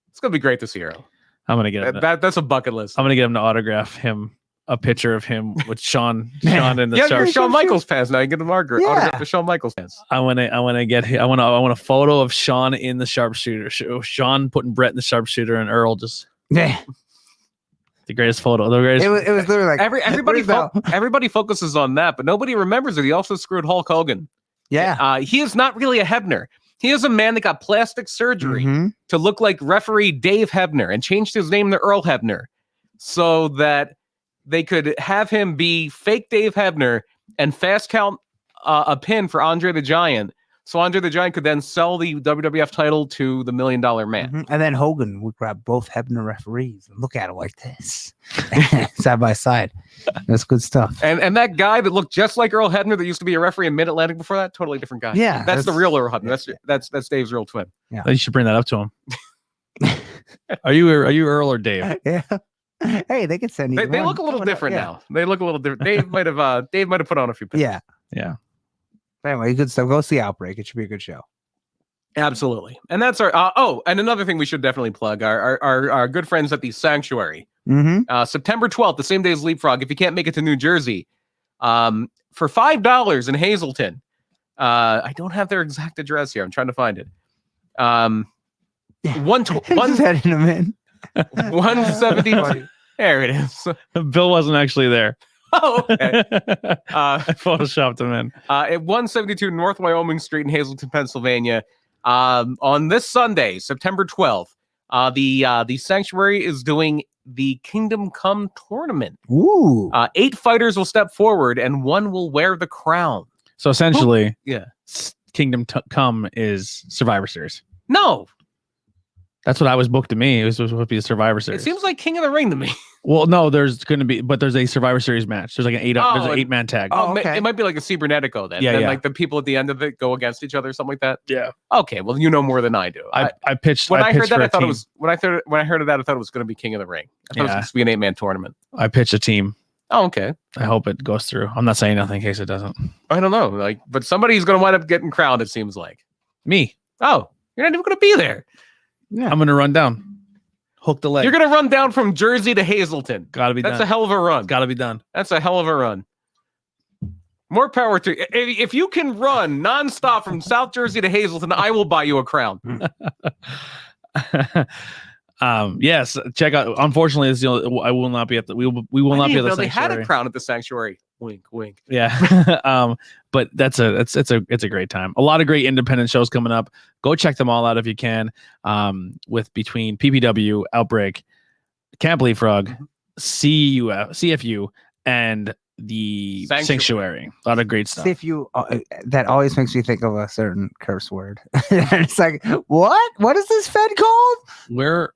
Speaker 2: It's gonna be great to see Earl.
Speaker 1: I'm gonna get him.
Speaker 2: That's a bucket list.
Speaker 1: I'm gonna get him to autograph him a picture of him with Sean in the
Speaker 2: Yeah,
Speaker 1: sharp.
Speaker 2: you're Shawn Michaels fans now. You get the marker.
Speaker 3: Yeah.
Speaker 2: Autograph the Shawn Michaels fans.
Speaker 1: I want a photo of Sean in the sharpshooter. Sean putting Brett in the sharpshooter and Earl just
Speaker 3: Yeah.
Speaker 1: the greatest photo. The greatest.
Speaker 3: It was literally like
Speaker 2: Everybody focuses on that, but nobody remembers that he also screwed Hulk Hogan.
Speaker 3: yeah.
Speaker 2: He is not really a Hebner. He is a man that got plastic surgery
Speaker 3: Mhm.
Speaker 2: to look like referee Dave Hebner and changed his name to Earl Hebner so that they could have him be fake Dave Hebner and fast count a pin for Andre the Giant. So Andre the Giant could then sell the WWF title to the $1 Million Man.
Speaker 3: Mhm. And then Hogan would grab both Hebner referees and look at it like this, side by side. That's good stuff.
Speaker 2: And that guy that looked just like Earl Hebner that used to be a referee in Mid-Atlantic before that, totally different guy.
Speaker 3: Yeah,
Speaker 2: That's the
Speaker 3: that's-
Speaker 2: real Earl Hebner. That's Dave's real twin.
Speaker 1: You should bring that up to him. Are you Earl or Dave?
Speaker 3: Yeah. Hey, they could send you.
Speaker 2: They look a little different now. They look a little different. Dave might have put on a few pins.
Speaker 3: Yeah.
Speaker 1: Yeah.
Speaker 3: Anyway, good stuff. Go see Outbreak. It should be a good show.
Speaker 2: Absolutely. And that's our and another thing we should definitely plug our good friends at the Sanctuary.
Speaker 3: Mm-hmm.
Speaker 2: September 12th, the same day as Leapfrog. If you can't make it to New Jersey, for $5 in Hazleton. I don't have their exact address here. I'm trying to find it.
Speaker 3: Setting them in.
Speaker 2: 170. There it is.
Speaker 1: Bill wasn't actually there.
Speaker 2: Oh, okay.
Speaker 1: I photoshopped him in.
Speaker 2: At 172 North Wyoming Street in Hazleton, Pennsylvania. On this Sunday, September 12th, the Sanctuary is doing the Kingdom Come tournament.
Speaker 3: Ooh.
Speaker 2: 8 fighters will step forward and 1 will wear the crown.
Speaker 1: So essentially,
Speaker 2: Yeah.
Speaker 1: Kingdom Come is Survivor Series.
Speaker 2: No,
Speaker 1: That's what I was booked to me. It was supposed to be a Survivor
Speaker 2: it
Speaker 1: Series.
Speaker 2: seems like King of the Ring to me.
Speaker 1: Well, no, there's going to be, but there's a Survivor Series match. There's like an 8-man tag.
Speaker 3: Oh, okay.
Speaker 2: It might be like a Cybernetico then.
Speaker 1: Yeah,
Speaker 2: Then
Speaker 1: yeah.
Speaker 2: like the people at the end of it go against each other, or something like that.
Speaker 1: Yeah.
Speaker 2: Okay, well you know more than I do.
Speaker 1: I pitched.
Speaker 2: When I heard
Speaker 1: pitched
Speaker 2: that,
Speaker 1: for
Speaker 2: I
Speaker 1: a
Speaker 2: thought it
Speaker 1: team.
Speaker 2: was when I heard of that, I thought it was going to be King of the Ring. I thought it was
Speaker 1: Yeah.
Speaker 2: supposed to be an 8-man tournament.
Speaker 1: I pitched a team.
Speaker 2: Oh, okay.
Speaker 1: I hope it goes through. I'm not saying nothing in case it doesn't.
Speaker 2: I don't know, but somebody's going to wind up getting crowned. It seems like.
Speaker 1: Me.
Speaker 2: Oh, you're not even going to be there.
Speaker 3: Yeah.
Speaker 1: I'm going to run down. Hook the leg.
Speaker 2: You're going to run down from Jersey to Hazleton.
Speaker 1: Got to be
Speaker 2: That's
Speaker 1: done.
Speaker 2: a hell of a run.
Speaker 1: Got to be done.
Speaker 2: That's a hell of a run. More power to you. If you can run nonstop from South Jersey to Hazleton, I will buy you a crown.
Speaker 1: Yes, check out. Unfortunately, this is the only, I will not be at the. We will
Speaker 2: I
Speaker 1: not be at
Speaker 2: didn't
Speaker 1: the
Speaker 2: know they had
Speaker 1: Sanctuary.
Speaker 2: a crown at the Sanctuary. Wink, wink.
Speaker 1: Yeah. But it's a great time. A lot of great independent shows coming up. Go check them all out if you can. With between PPW, Outbreak, Camp Leapfrog, CFU, and the Sanctuary. A lot of great stuff.
Speaker 3: See if you that always makes me think of a certain curse word. It's like, what is this Fed called?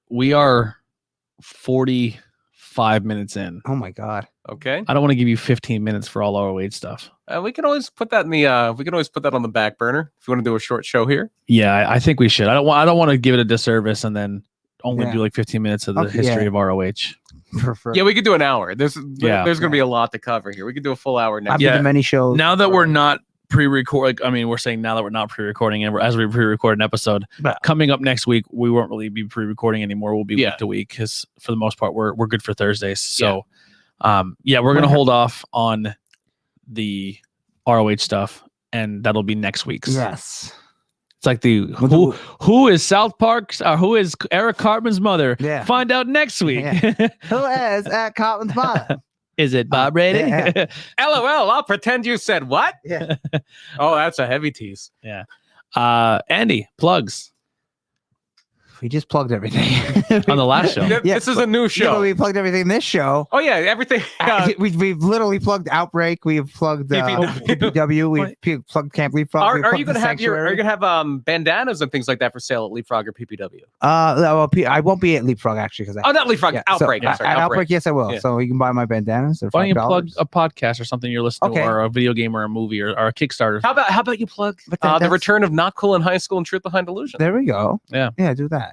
Speaker 1: We are 45 minutes in.
Speaker 3: Oh my god.
Speaker 2: Okay.
Speaker 1: I don't want to give you 15 minutes for all ROH stuff.
Speaker 2: We can always put that in the. We can always put that on the back burner if you want to do a short show here.
Speaker 1: Yeah, I think we should. I don't want to give it a disservice and then only
Speaker 3: Yeah.
Speaker 1: do like 15 minutes of the
Speaker 3: Okay,
Speaker 1: history
Speaker 3: yeah.
Speaker 1: of ROH.
Speaker 2: Yeah, we could do an hour. There's going
Speaker 1: Yeah.
Speaker 2: to be a lot to cover here. We could do a full hour next.
Speaker 3: I've been to many shows.
Speaker 1: Now that we're not pre-record, we're saying now that we're not pre-recording and as we pre-record an episode,
Speaker 3: But-
Speaker 1: coming up next week, we won't really be pre-recording anymore. We'll be
Speaker 2: Yeah.
Speaker 1: week to week because for the most part, we're good for Thursdays. So, we're gonna hold off on the ROH stuff, and that'll be next week's.
Speaker 3: Yes.
Speaker 1: It's like the who is South Park's or who is Eric Cartman's mother?
Speaker 3: Yeah.
Speaker 1: Find out next week.
Speaker 3: Yeah. Who is at Cotton's mother?
Speaker 1: Is it Bob Brady?
Speaker 3: yeah.
Speaker 2: LOL. I'll pretend you said what?
Speaker 3: Yeah.
Speaker 2: Oh, that's a heavy tease.
Speaker 1: Andy, plugs
Speaker 3: We just plugged everything
Speaker 1: on the last show.
Speaker 3: Yeah,
Speaker 2: This is a new
Speaker 3: Yeah,
Speaker 2: show.
Speaker 3: but we plugged everything this show.
Speaker 2: Oh yeah, everything.
Speaker 3: We've literally plugged Outbreak. We've plugged PPW. We've plugged Camp Leapfrog.
Speaker 2: Are you gonna have bandanas and things like that for sale at Leapfrog or PPW?
Speaker 3: I won't be at Leapfrog actually because
Speaker 2: Oh, not Leapfrog. Outbreak.
Speaker 3: So,
Speaker 2: I'm sorry,
Speaker 3: at
Speaker 2: Outbreak.
Speaker 3: Outbreak, yes, I will.
Speaker 2: Yeah.
Speaker 3: So you can buy my bandanas. They're
Speaker 1: Why don't you plug
Speaker 3: $5.
Speaker 1: a podcast or something you're listening
Speaker 3: Okay.
Speaker 1: to, or a video game or a movie or a Kickstarter?
Speaker 2: How about you plug
Speaker 3: But
Speaker 2: the
Speaker 3: that's-
Speaker 2: return of Not Cool in High School and Truth Behind Illusion?
Speaker 3: There we go.
Speaker 1: Yeah.
Speaker 3: Yeah, do that.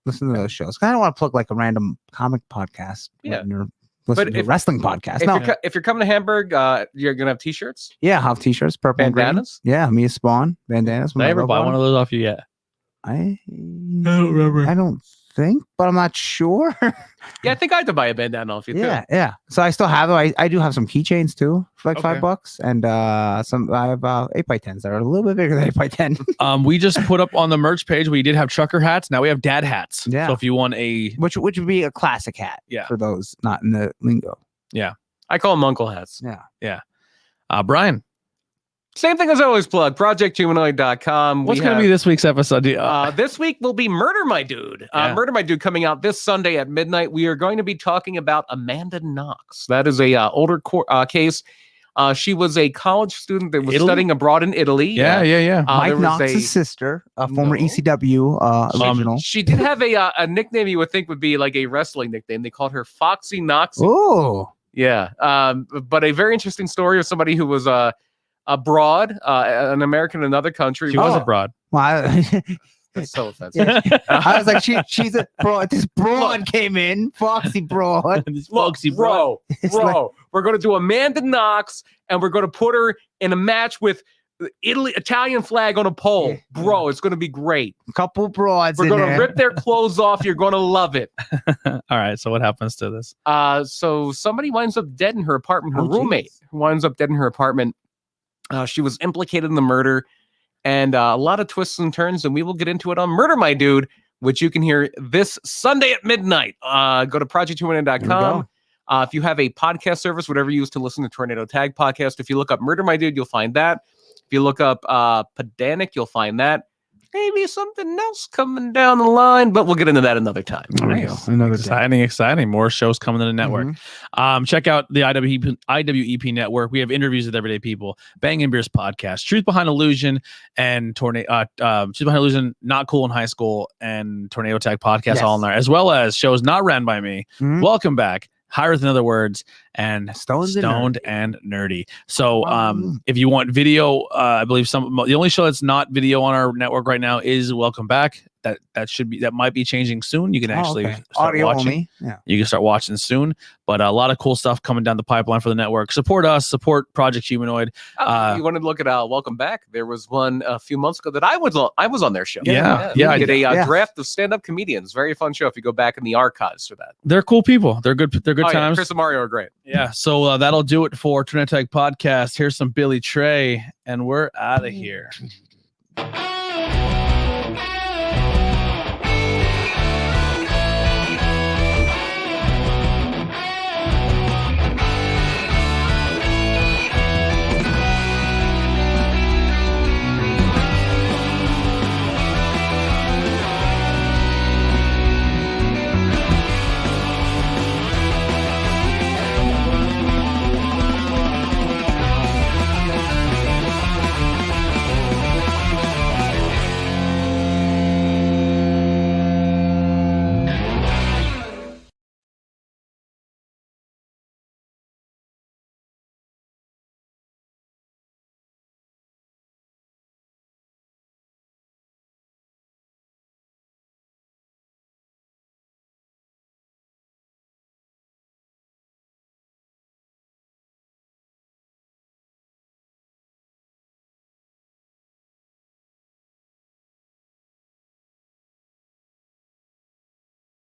Speaker 3: Listen to those shows. I don't want to plug like a random comic podcast.
Speaker 2: Yeah.
Speaker 3: When you're listening to a
Speaker 2: if-
Speaker 3: wrestling podcast.
Speaker 2: If,
Speaker 3: No.
Speaker 2: if you're coming to Hamburg, you're gonna have T-shirts,
Speaker 3: Yeah, I'll have t-shirts, purple and green.
Speaker 2: bandanas.
Speaker 3: Yeah, me a Spawn bandanas. with
Speaker 1: Did I
Speaker 3: my
Speaker 1: ever
Speaker 3: logo
Speaker 1: buy
Speaker 3: on
Speaker 1: one
Speaker 3: it.
Speaker 1: of those off you yet?
Speaker 3: I
Speaker 1: don't remember.
Speaker 3: I don't think, but I'm not sure.
Speaker 2: Yeah, I think I had to buy a bandana off you too.
Speaker 3: Yeah. So I still have it. I do have some keychains too for like
Speaker 2: Okay.
Speaker 3: $5, and some I have 8x10s that are a little bit bigger than 8x10.
Speaker 1: We just put up on the merch page. We did have trucker hats. Now we have dad hats.
Speaker 3: Yeah.
Speaker 1: So if you want a
Speaker 3: which would be a classic hat.
Speaker 1: Yeah.
Speaker 3: For those not in the lingo.
Speaker 2: I call them uncle hats.
Speaker 3: Yeah.
Speaker 1: Brian,
Speaker 2: Same thing as always, plug projecthumanoid.com.
Speaker 1: what's going to be this week's episode?
Speaker 2: This week will be Murder My Dude.
Speaker 1: Yeah.
Speaker 2: Murder My Dude coming out this Sunday at midnight. We are going to be talking about Amanda Knox. That is a older case. She was a college student that was
Speaker 1: Italy?
Speaker 2: studying abroad in Italy.
Speaker 1: Yeah.
Speaker 2: there
Speaker 3: Mike
Speaker 2: was
Speaker 3: Knox's sister, a former
Speaker 2: No.
Speaker 3: ECW original.
Speaker 2: She did have a nickname you would think would be like a wrestling nickname. They called her Foxy Knoxy.
Speaker 3: Oh,
Speaker 2: Yeah. But a very interesting story of somebody who was abroad, an American in another country.
Speaker 1: She was
Speaker 3: Oh.
Speaker 1: abroad.
Speaker 3: well,
Speaker 2: That's so offensive.
Speaker 3: I was like, she's a broad. This broad came in, Foxy broad.
Speaker 1: This
Speaker 2: Look,
Speaker 1: folksy bro.
Speaker 2: bro, we're going to do Amanda Knox, and we're going to put her in a match with the Italian flag on a pole.
Speaker 3: Yeah.
Speaker 2: Bro, it's going to be great.
Speaker 3: Couple broads
Speaker 2: We're
Speaker 3: in
Speaker 2: going to
Speaker 3: there.
Speaker 2: rip their clothes off. You're going to love it.
Speaker 1: All right. So what happens to this?
Speaker 2: So somebody winds up dead in her apartment. Her
Speaker 3: Oh,
Speaker 2: roommate
Speaker 3: geez.
Speaker 2: winds up dead in her apartment. She was implicated in the murder, and a lot of twists and turns, and we will get into it on Murder My Dude, which you can hear this Sunday at midnight. Go to projecthumanoid.com. If you have a podcast service, whatever you use to listen to Tornado Tag Podcast, if you look up Murder My Dude, you'll find that. If you look up Pedanic, you'll find that. Maybe something else coming down the line, but we'll get into that another time.
Speaker 1: Nice.
Speaker 3: Another
Speaker 1: Exciting. More shows coming to the network.
Speaker 3: Mhm.
Speaker 1: Check out the IWEP network. We have interviews with everyday people. Bang and Beers podcast, Truth Behind Illusion, and Truth Behind Illusion, Not Cool in High School, and Tornado Tag podcast
Speaker 3: Yes.
Speaker 1: all in there, as well as shows not ran by me.
Speaker 3: Mhm.
Speaker 1: Welcome back. Higher Than Other Words and
Speaker 3: Stoned
Speaker 1: and Nerdy. So
Speaker 3: Wow.
Speaker 1: if you want video, I believe the only show that's not video on our network right now is Welcome Back. That might be changing soon. You can actually
Speaker 3: okay.
Speaker 1: start
Speaker 3: Audio
Speaker 1: watching.
Speaker 3: only. Yeah.
Speaker 1: You can start watching soon, but a lot of cool stuff coming down the pipeline for the network. Support us, support Project Humanoid.
Speaker 2: You wanted to look at Welcome Back? There was one a few months ago that I was on their show.
Speaker 1: Yeah.
Speaker 2: We
Speaker 1: I
Speaker 2: did a
Speaker 3: yeah.
Speaker 2: draft of stand-up comedians. Very fun show if you go back in the archives for that.
Speaker 1: They're cool people. They're good. They're good
Speaker 2: Oh, yeah,
Speaker 1: times.
Speaker 2: Chris and Mario are great.
Speaker 1: Yeah. So that'll do it for Trinitech Podcast. Here's some Billy Trey, and we're out of here.